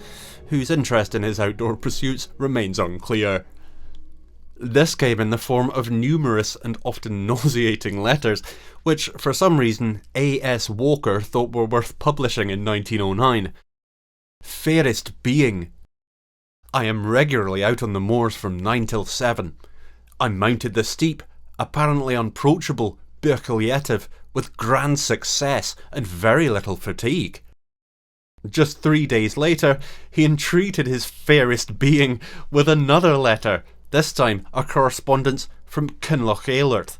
whose interest in his outdoor pursuits remains unclear. This came in the form of numerous and often nauseating letters, which for some reason A.S. Walker thought were worth publishing in 1909. Fairest being. I am regularly out on the moors from 9 till 7. I mounted the steep, apparently unapproachable Buachaille Ètive with grand success and very little fatigue. Just 3 days later, he entreated his fairest being with another letter, this time a correspondence from Kinloch Éileart.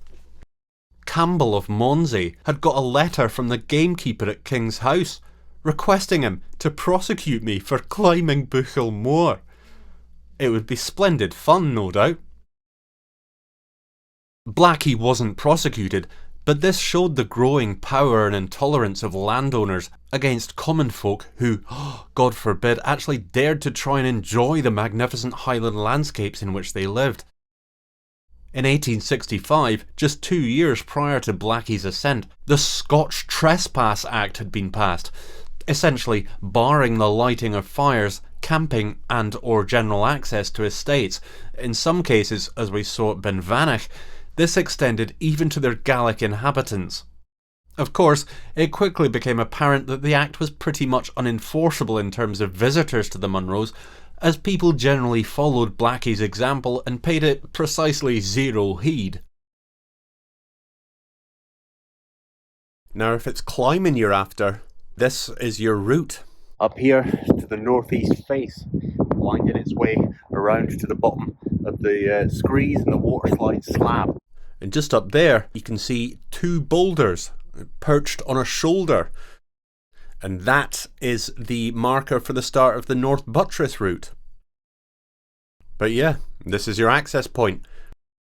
Campbell of Mondsey had got a letter from the gamekeeper at King's House, requesting him to prosecute me for climbing Buachaille Mòr. It would be splendid fun, no doubt. Blackie wasn't prosecuted, but this showed the growing power and intolerance of landowners against common folk who, God forbid, actually dared to try and enjoy the magnificent Highland landscapes in which they lived. In 1865, just 2 years prior to Blackie's ascent, the Scotch Trespass Act had been passed, essentially barring the lighting of fires, camping and or general access to estates. In some cases, as we saw at Benvanich, this extended even to their Gaelic inhabitants. Of course, it quickly became apparent that the act was pretty much unenforceable in terms of visitors to the Munros, as people generally followed Blackie's example and paid it precisely zero heed. Now if it's climbing you're after, this is your route. Up here to the northeast face, winding its way around to the bottom of the screes and the waterslide slab. And just up there you can see 2 boulders perched on a shoulder. And that is the marker for the start of the North Buttress route. But yeah, this is your access point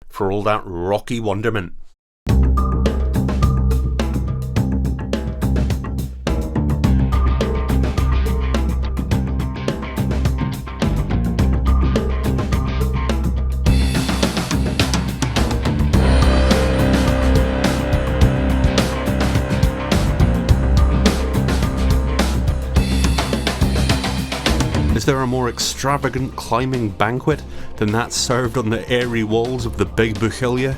for all that rocky wonderment. Is there a more extravagant climbing banquet than that served on the airy walls of the Big Buachaille?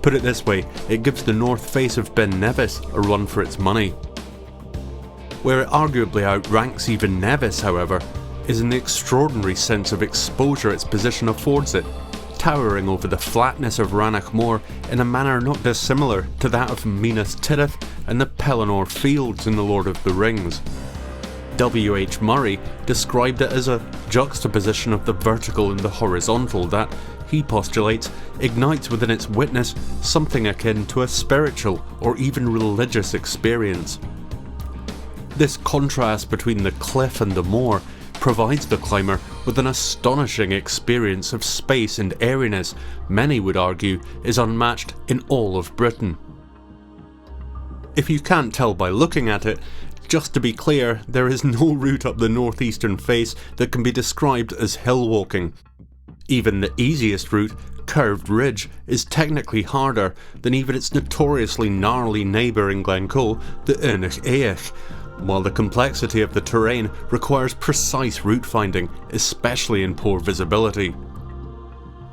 Put it this way, it gives the north face of Ben Nevis a run for its money. Where it arguably outranks even Nevis, however, is in the extraordinary sense of exposure its position affords it, towering over the flatness of Rannoch Moor in a manner not dissimilar to that of Minas Tirith and the Pelennor Fields in The Lord of the Rings. W.H. Murray described it as a juxtaposition of the vertical and the horizontal that, he postulates, ignites within its witness something akin to a spiritual or even religious experience. This contrast between the cliff and the moor provides the climber with an astonishing experience of space and airiness many would argue is unmatched in all of Britain. If you can't tell by looking at it, just to be clear, there is no route up the northeastern face that can be described as hill walking. Even the easiest route, Curved Ridge, is technically harder than even its notoriously gnarly neighbour in Glencoe, the Uinich Éach, while the complexity of the terrain requires precise route finding, especially in poor visibility.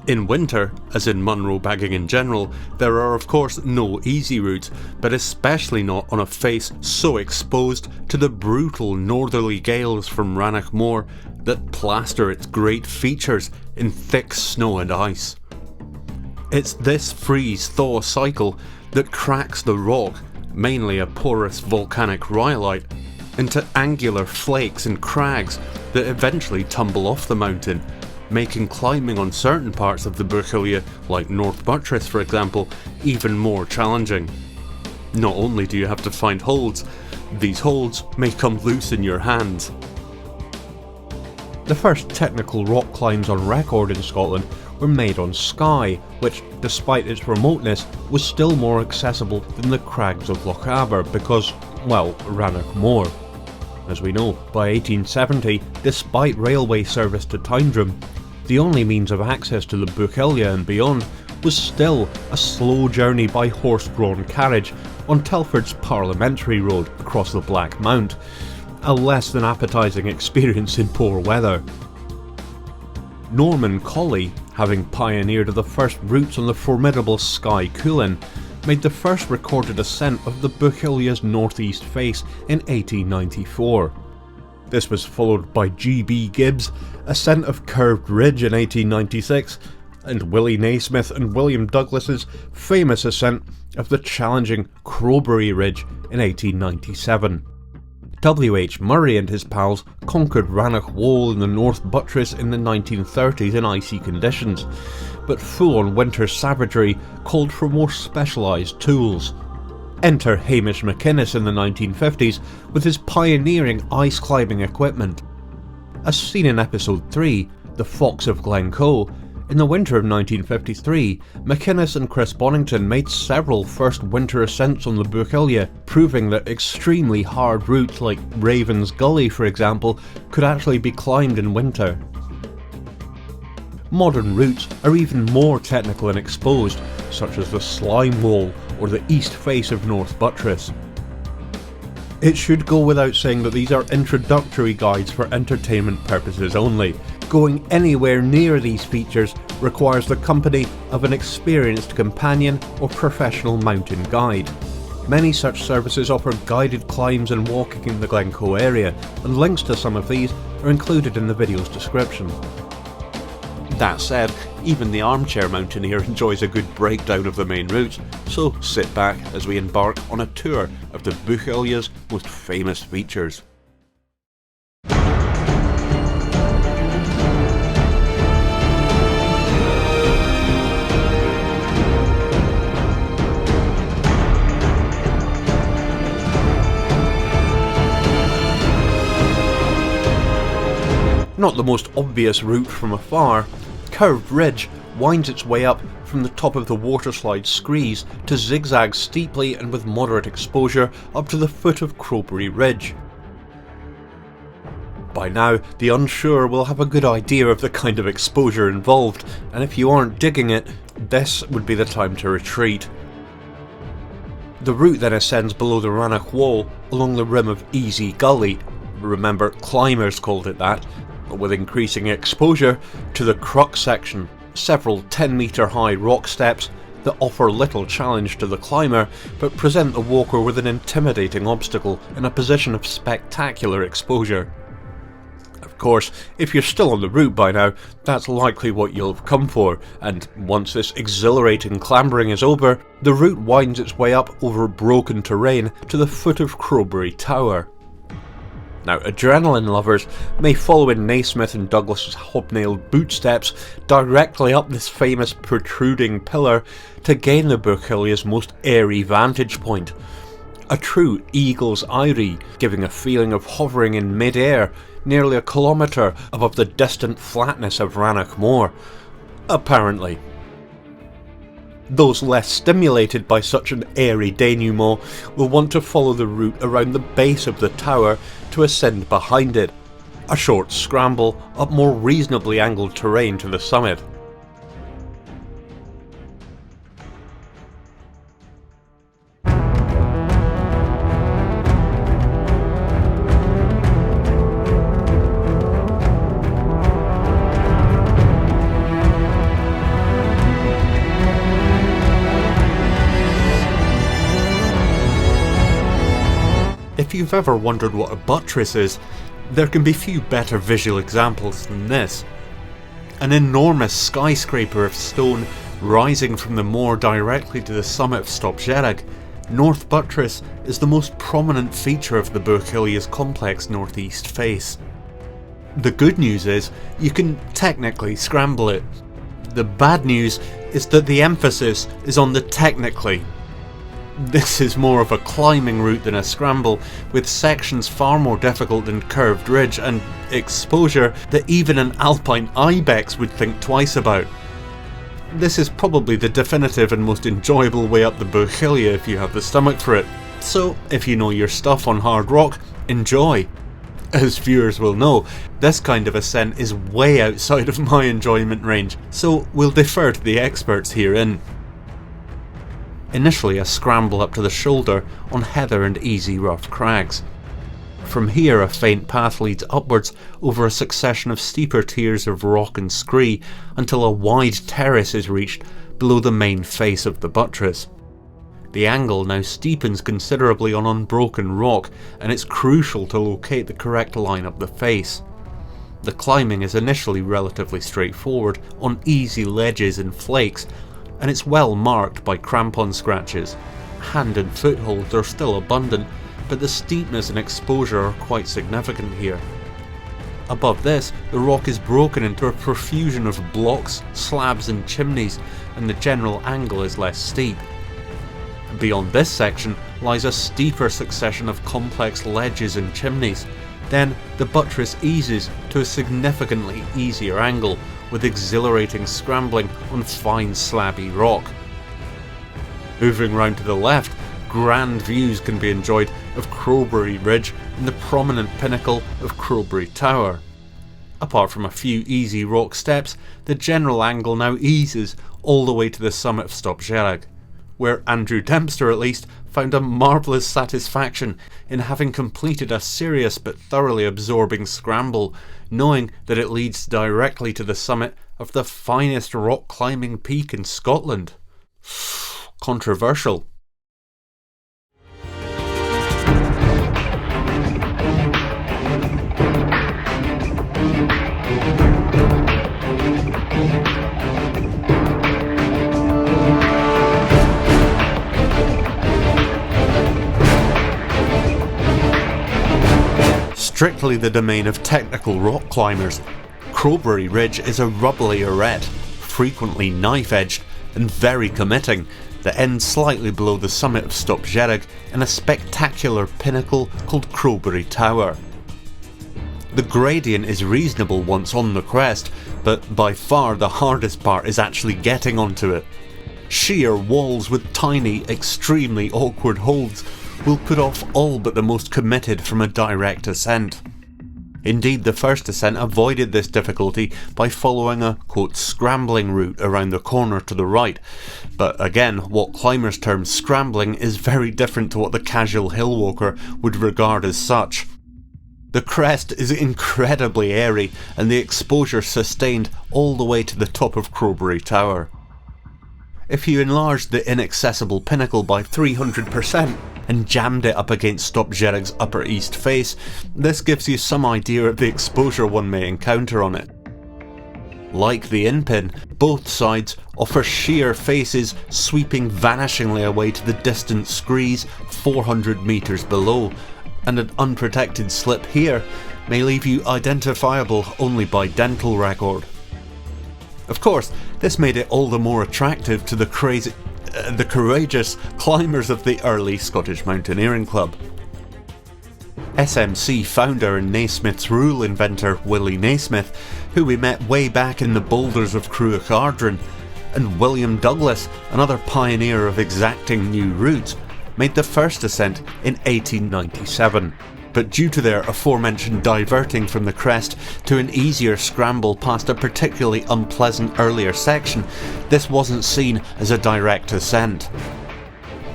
In winter, as in Munro bagging in general, there are of course no easy routes, but especially not on a face so exposed to the brutal northerly gales from Rannoch Moor that plaster its great features in thick snow and ice. It's this freeze-thaw cycle that cracks the rock, mainly a porous volcanic rhyolite, into angular flakes and crags that eventually tumble off the mountain, making climbing on certain parts of the Buachaille, like North Buttress for example, even more challenging. Not only do you have to find holds, these holds may come loose in your hands. The first technical rock climbs on record in Scotland were made on Skye, which, despite its remoteness, was still more accessible than the crags of Laggangarbh because, well, Rannoch Moor. As we know, by 1870, despite railway service to Tyndrum, the only means of access to the Buachaille and beyond was still a slow journey by horse-drawn carriage on Telford's Parliamentary Road across the Black Mount, a less than appetising experience in poor weather. Norman Colley, having pioneered the first routes on the formidable Skye Cuillin, made the first recorded ascent of the Buachaille's northeast face in 1894. This was followed by G.B. Gibbs' ascent of Curved Ridge in 1896, and Willie Naismith and William Douglas's famous ascent of the challenging Crowberry Ridge in 1897. W.H. Murray and his pals conquered Rannoch Wold in the North Buttress in the 1930s in icy conditions, but full-on winter savagery called for more specialised tools. Enter Hamish McInnes in the 1950s with his pioneering ice climbing equipment. As seen in episode 3, The Fox of Glencoe, in the winter of 1953, McInnes and Chris Bonington made several first winter ascents on the Buachaille, proving that extremely hard routes like Raven's Gully, for example, could actually be climbed in winter. Modern routes are even more technical and exposed, such as the Slime Wall or the east face of North Buttress. It should go without saying that these are introductory guides for entertainment purposes only. Going anywhere near these features requires the company of an experienced companion or professional mountain guide. Many such services offer guided climbs and walking in the Glencoe area, and links to some of these are included in the video's description. That said, even the armchair mountaineer enjoys a good breakdown of the main routes, so sit back as we embark on a tour of the Buachaille's most famous features. Not the most obvious route from afar, Curved Ridge winds its way up from the top of the waterslide screes to zigzag steeply and with moderate exposure up to the foot of Crowberry Ridge. By now, the unsure will have a good idea of the kind of exposure involved, and if you aren't digging it, this would be the time to retreat. The route then ascends below the Rannoch Wall along the rim of Easy Gully, remember climbers called it that, with increasing exposure to the crux section, several 10-metre high rock steps that offer little challenge to the climber but present the walker with an intimidating obstacle in a position of spectacular exposure. Of course, if you're still on the route by now, that's likely what you'll have come for, and once this exhilarating clambering is over, the route winds its way up over broken terrain to the foot of Crowberry Tower. Now, adrenaline lovers may follow in Naismith and Douglas's hobnailed bootsteps directly up this famous protruding pillar to gain the Buachaille's most airy vantage point. A true eagle's eyrie, giving a feeling of hovering in mid-air, nearly a kilometre above the distant flatness of Rannoch Moor. Apparently. Those less stimulated by such an airy denouement will want to follow the route around the base of the tower to ascend behind it, a short scramble up more reasonably angled terrain to the summit. If you've ever wondered what a buttress is, there can be few better visual examples than this. An enormous skyscraper of stone rising from the moor directly to the summit of Stob Dearg, North Buttress is the most prominent feature of the Buachaille's complex northeast face. The good news is, you can technically scramble it. The bad news is that the emphasis is on the technically. This is more of a climbing route than a scramble, with sections far more difficult than Curved Ridge and exposure that even an alpine ibex would think twice about. This is probably the definitive and most enjoyable way up the Buachaille if you have the stomach for it, so if you know your stuff on hard rock, enjoy. As viewers will know, this kind of ascent is way outside of my enjoyment range, so we'll defer to the experts herein. Initially a scramble up to the shoulder on heather and easy rough crags. From here a faint path leads upwards over a succession of steeper tiers of rock and scree until a wide terrace is reached below the main face of the buttress. The angle now steepens considerably on unbroken rock, and it's crucial to locate the correct line up the face. The climbing is initially relatively straightforward on easy ledges and flakes, and it's well marked by crampon scratches. Hand and footholds are still abundant, but the steepness and exposure are quite significant here. Above this, the rock is broken into a profusion of blocks, slabs and chimneys, and the general angle is less steep. Beyond this section lies a steeper succession of complex ledges and chimneys. Then the buttress eases to a significantly easier angle, with exhilarating scrambling on fine slabby rock. Moving round to the left, grand views can be enjoyed of Crowberry Ridge and the prominent pinnacle of Crowberry Tower. Apart from a few easy rock steps, the general angle now eases all the way to the summit of Stob Dearg, where Andrew Dempster at least found a marvellous satisfaction in having completed a serious but thoroughly absorbing scramble, knowing that it leads directly to the summit of the finest rock climbing peak in Scotland. Controversial. Strictly the domain of technical rock climbers, Crowberry Ridge is a rubbly arête, frequently knife-edged and very committing, that ends slightly below the summit of Stob Dearg in a spectacular pinnacle called Crowberry Tower. The gradient is reasonable once on the crest, but by far the hardest part is actually getting onto it. Sheer walls with tiny, extremely awkward holds will put off all but the most committed from a direct ascent. Indeed, the first ascent avoided this difficulty by following a, quote, scrambling route around the corner to the right, but again, what climbers term scrambling is very different to what the casual hill walker would regard as such. The crest is incredibly airy, and the exposure sustained all the way to the top of Crowberry Tower. If you enlarged the inaccessible pinnacle by 300%, and jammed it up against Stob Dearg's upper east face, this gives you some idea of the exposure one may encounter on it. Like the in-pin, both sides offer sheer faces sweeping vanishingly away to the distant screes 400 metres below, and an unprotected slip here may leave you identifiable only by dental record. Of course, this made it all the more attractive to the courageous climbers of the early Scottish Mountaineering Club. SMC founder and Naismith's rule inventor Willie Naismith, who we met way back in the boulders of Buachaille, and William Douglas, another pioneer of exacting new routes, made the first ascent in 1897. But due to their aforementioned diverting from the crest to an easier scramble past a particularly unpleasant earlier section, this wasn't seen as a direct ascent.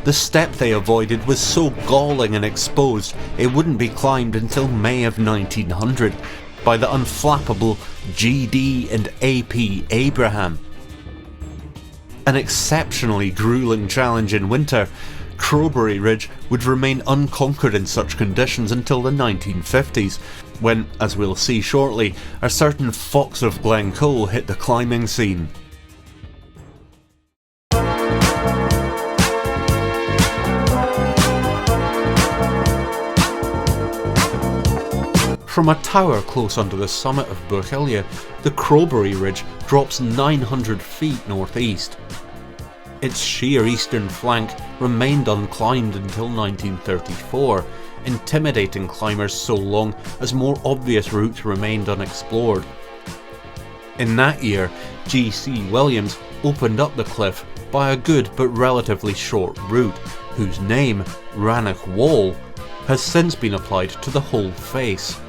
The step they avoided was so galling and exposed it wouldn't be climbed until May of 1900 by the unflappable GD and AP Abraham. An exceptionally gruelling challenge in winter, Crowberry Ridge would remain unconquered in such conditions until the 1950s, when, as we'll see shortly, a certain fox of Glencoe hit the climbing scene. From a tower close under the summit of Buachaille, the Crowberry Ridge drops 900 feet northeast. Its sheer eastern flank remained unclimbed until 1934, intimidating climbers so long as more obvious routes remained unexplored. In that year, G.C. Williams opened up the cliff by a good but relatively short route, whose name, Rannoch Wall, has since been applied to the whole face.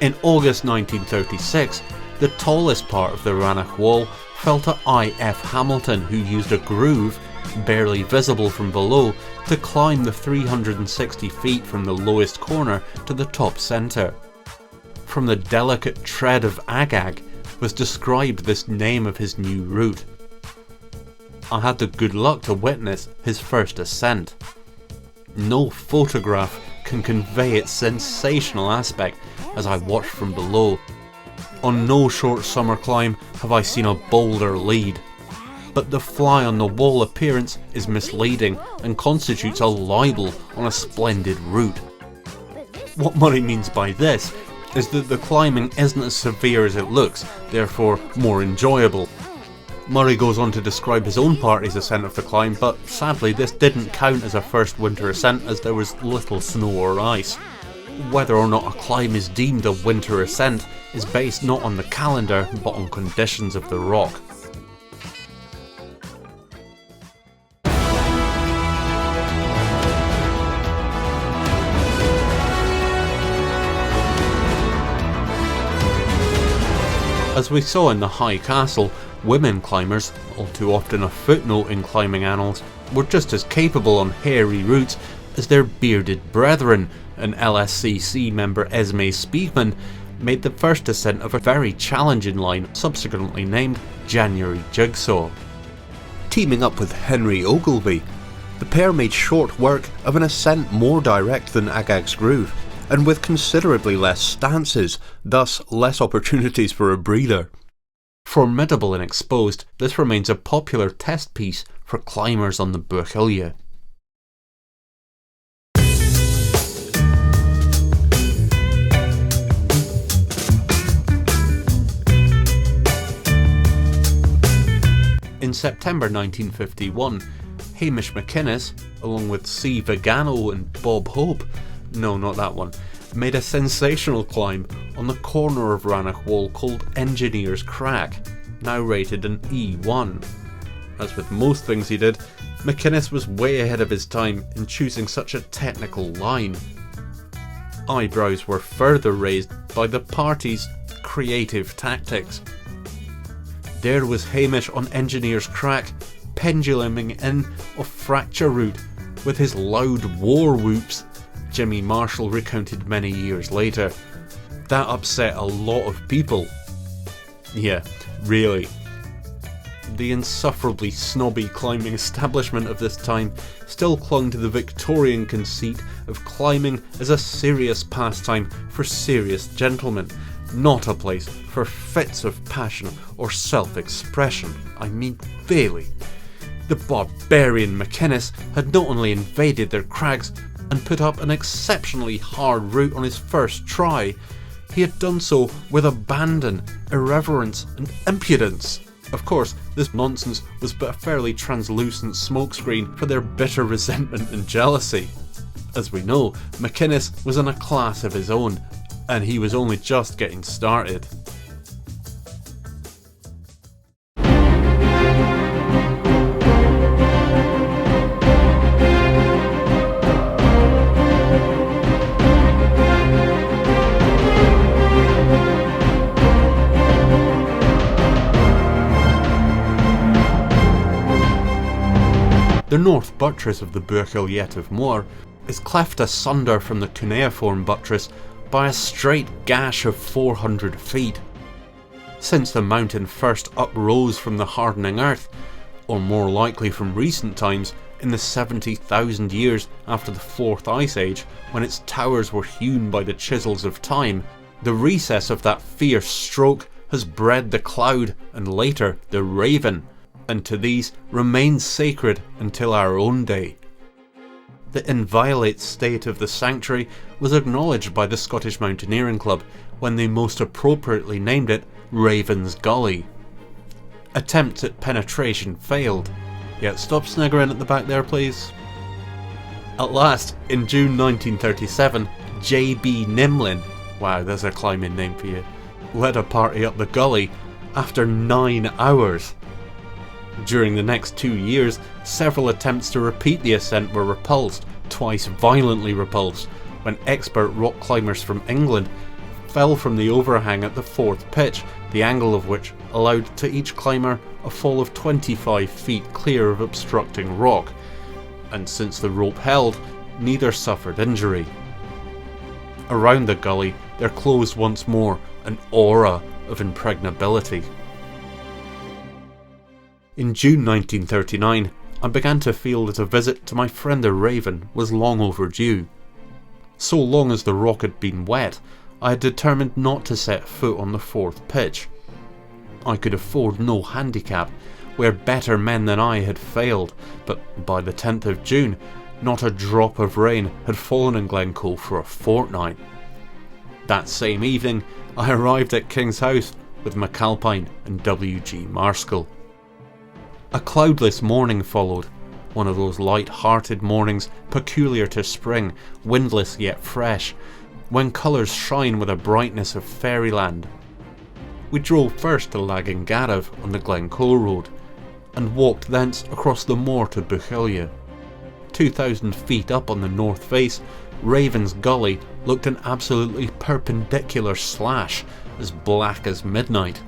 In August 1936, the tallest part of the Rannoch Wall fell to I.F. Hamilton, who used a groove, barely visible from below, to climb the 360 feet from the lowest corner to the top centre. From the delicate tread of Agag was described this name of his new route. I had the good luck to witness his first ascent. No photograph can convey its sensational aspect as I watched from below. On no short summer climb have I seen a bolder lead, but the fly-on-the-wall appearance is misleading and constitutes a libel on a splendid route. What Murray means by this is that the climbing isn't as severe as it looks, therefore more enjoyable. Murray goes on to describe his own party's ascent of the climb, but sadly this didn't count as a first winter ascent as there was little snow or ice. Whether or not a climb is deemed a winter ascent is based not on the calendar but on conditions of the rock. As we saw in the High Castle, women climbers, all too often a footnote in climbing annals, were just as capable on hairy routes as their bearded brethren, and LSCC member Esme Speakman made the first ascent of a very challenging line, subsequently named January Jigsaw. Teaming up with Henry Ogilvie, the pair made short work of an ascent more direct than Agag's Groove, and with considerably less stances, thus less opportunities for a breather. Formidable and exposed, this remains a popular test piece for climbers on the Buachaille. In September 1951, Hamish McInnes, along with C. Vigano and Bob Hope, no, not that one, made a sensational climb on the corner of Rannoch Wall called Engineer's Crack, now rated an E1. As with most things he did, McInnes was way ahead of his time in choosing such a technical line. Eyebrows were further raised by the party's creative tactics. There was Hamish on Engineer's Crack, penduluming in a fracture route with his loud war whoops, Jimmy Marshall recounted many years later. That upset a lot of people. Yeah, really. The insufferably snobby climbing establishment of this time still clung to the Victorian conceit of climbing as a serious pastime for serious gentlemen, not a place for fits of passion or self-expression. I mean, really. The barbarian McInnes had not only invaded their crags and put up an exceptionally hard route on his first try, he had done so with abandon, irreverence and impudence. Of course, this nonsense was but a fairly translucent smokescreen for their bitter resentment and jealousy. As we know, McInnes was in a class of his own, and he was only just getting started. The north buttress of the Buachaille Ètive Mòr is cleft asunder from the cuneiform buttress by a straight gash of 400 feet. Since the mountain first uprose from the hardening earth, or more likely from recent times, in the 70,000 years after the 4th Ice Age, when its towers were hewn by the chisels of time, the recess of that fierce stroke has bred the cloud and later the raven, and to these remains sacred until our own day. The inviolate state of the sanctuary was acknowledged by the Scottish Mountaineering Club when they most appropriately named it Raven's Gully. Attempts at penetration failed. Yeah, stop sniggering at the back there, please. At last, in June 1937, J.B. Nimlin, wow, there's a climbing name for you, led a party up the gully after 9 hours. During the next 2 years, several attempts to repeat the ascent were repulsed, twice violently repulsed, when expert rock climbers from England fell from the overhang at the 4th pitch, the angle of which allowed to each climber a fall of 25 feet clear of obstructing rock, and since the rope held, neither suffered injury. Around the gully there closed once more an aura of impregnability. In June 1939, I began to feel that a visit to my friend the Raven was long overdue. So long as the rock had been wet, I had determined not to set foot on the 4th pitch. I could afford no handicap, where better men than I had failed, but by the 10th of June, not a drop of rain had fallen in Glencoe for a fortnight. That same evening, I arrived at King's House with McAlpine and W.G. Marskell. A cloudless morning followed, one of those light-hearted mornings peculiar to spring, windless yet fresh, when colours shine with a brightness of fairyland. We drove first to Laggangarbh on the Glencoe road, and walked thence across the moor to Buachaille. 2,000 feet up on the north face, Raven's Gully looked an absolutely perpendicular slash, as black as midnight.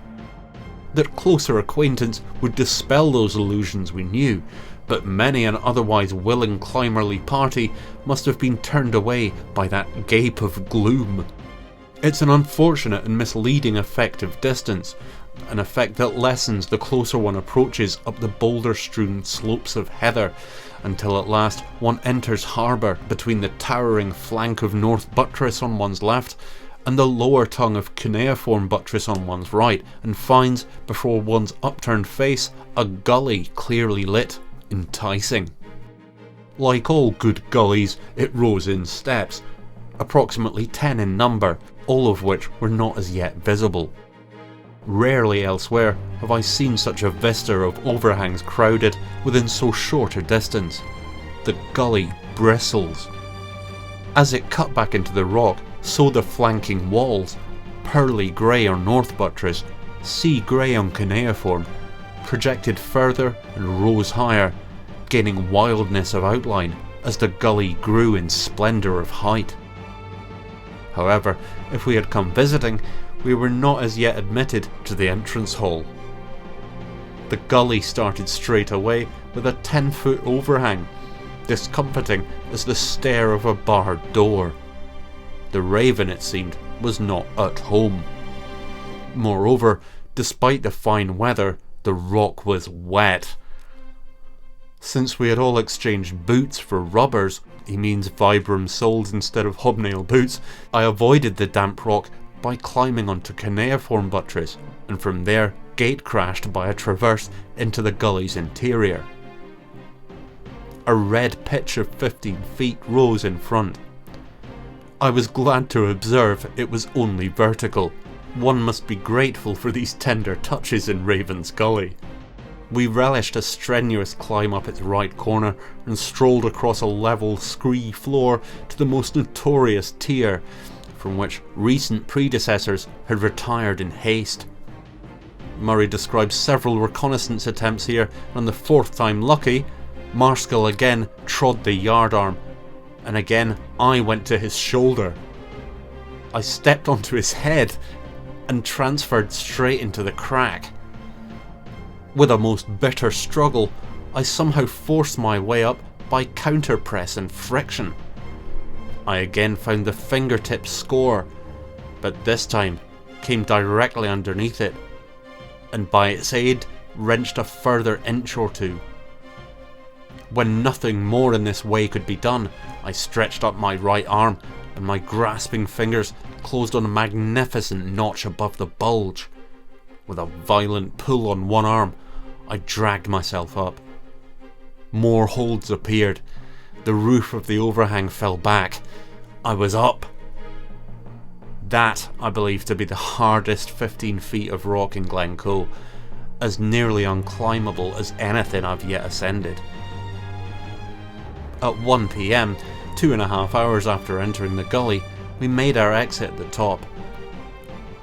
That closer acquaintance would dispel those illusions we knew, but many an otherwise willing climberly party must have been turned away by that gape of gloom. It's an unfortunate and misleading effect of distance, an effect that lessens the closer one approaches up the boulder-strewn slopes of heather, until at last one enters harbour between the towering flank of North Buttress on one's left and the lower tongue of cuneiform buttress on one's right, and finds before one's upturned face a gully clearly lit, enticing. Like all good gullies, it rose in steps, approximately 10 in number, all of which were not as yet visible. Rarely elsewhere have I seen such a vista of overhangs crowded within so short a distance. The gully bristles. As it cut back into the rock, so the flanking walls, pearly grey on North Buttress, sea grey on cuneiform, projected further and rose higher, gaining wildness of outline as the gully grew in splendour of height. However, if we had come visiting, we were not as yet admitted to the entrance hall. The gully started straight away with a 10-foot overhang, discomforting as the stare of a barred door. The Raven, it seemed, was not at home. Moreover, despite the fine weather, the rock was wet. Since we had all exchanged boots for rubbers, he means Vibram soles instead of hobnail boots, I avoided the damp rock by climbing onto cuneiform buttress, and from there gate crashed by a traverse into the gully's interior. A red pitch of 15 feet rose in front. I was glad to observe it was only vertical. One must be grateful for these tender touches in Raven's Gully. We relished a strenuous climb up its right corner and strolled across a level scree floor to the most notorious tier, from which recent predecessors had retired in haste. Murray describes several reconnaissance attempts here, and on the fourth time lucky, Marskell again trod the yardarm, and again I went to his shoulder. I stepped onto his head and transferred straight into the crack. With a most bitter struggle, I somehow forced my way up by counterpress and friction. I again found the fingertip score, but this time came directly underneath it, and by its aid wrenched a further inch or two. When nothing more in this way could be done, I stretched up my right arm, and my grasping fingers closed on a magnificent notch above the bulge. With a violent pull on one arm, I dragged myself up. More holds appeared. The roof of the overhang fell back. I was up. That I believe to be the hardest 15 feet of rock in Glencoe, as nearly unclimbable as anything I've yet ascended. At 1 PM, 2.5 hours after entering the gully, we made our exit at the top.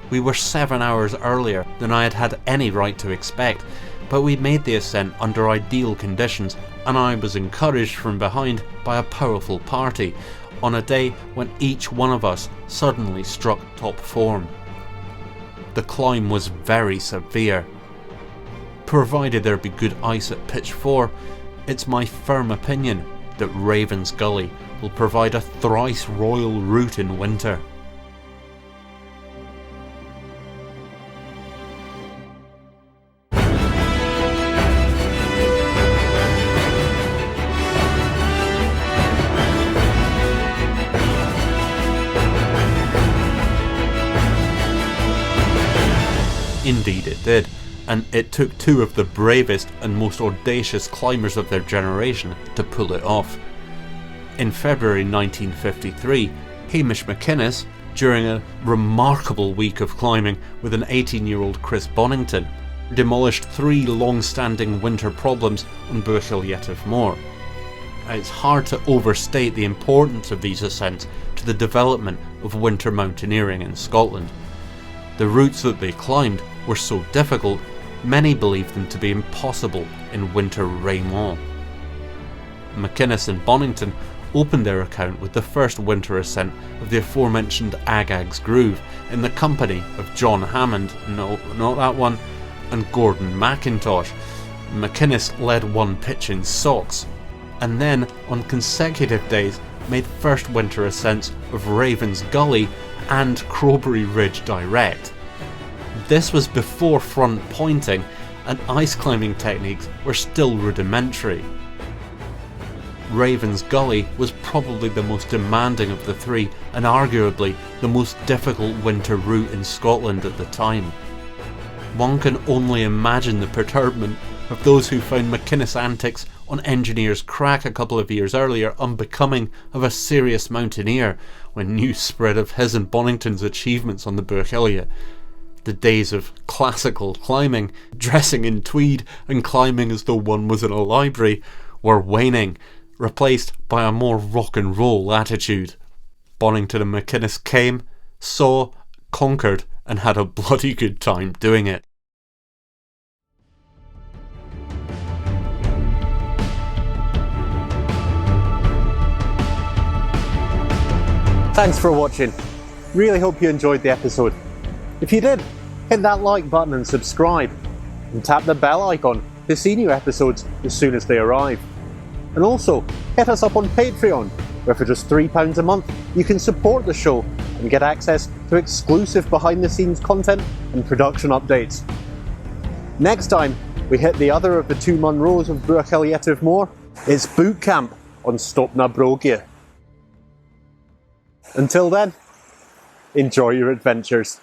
We were 7 hours earlier than I had had any right to expect, but we made the ascent under ideal conditions, and I was encouraged from behind by a powerful party, on a day when each one of us suddenly struck top form. The climb was very severe. Provided there be good ice at pitch 4, it's my firm opinion that Raven's Gully will provide a thrice royal route in winter. Indeed it did, and it took two of the bravest and most audacious climbers of their generation to pull it off. In February 1953, Hamish McInnes, during a remarkable week of climbing with an 18-year-old Chris Bonington, demolished three long-standing winter problems on Buachaille Ètive Mòr. It's hard to overstate the importance of these ascents to the development of winter mountaineering in Scotland. The routes that they climbed were so difficult, many believed them to be impossible in winter raiment. McInnes and Bonington opened their account with the first winter ascent of the aforementioned Agag's Groove in the company of John Hammond, no, not that one, and Gordon McIntosh. McInnes led one pitch in socks, and then on consecutive days made first winter ascents of Raven's Gully and Crowberry Ridge direct. This was before front pointing, and ice climbing techniques were still rudimentary. Raven's Gully was probably the most demanding of the three, and arguably the most difficult winter route in Scotland at the time. One can only imagine the perturbment of those who found McInnes' antics on Engineer's Crack a couple of years earlier unbecoming of a serious mountaineer when news spread of his and Bonington's achievements on the Buachaille. The days of classical climbing, dressing in tweed and climbing as though one was in a library, were waning, replaced by a more rock and roll attitude. Bonington and McInnes came, saw, conquered, and had a bloody good time doing it. Thanks for watching. Really hope you enjoyed the episode. If you did, hit that like button and subscribe, and tap the bell icon to see new episodes as soon as they arrive. And also, hit us up on Patreon, where for just £3 a month you can support the show and get access to exclusive behind the scenes content and production updates. Next time we hit the other of the two Munros of Buachaille Ètive Mòr, it's boot camp on Stob Dearg. Until then, enjoy your adventures.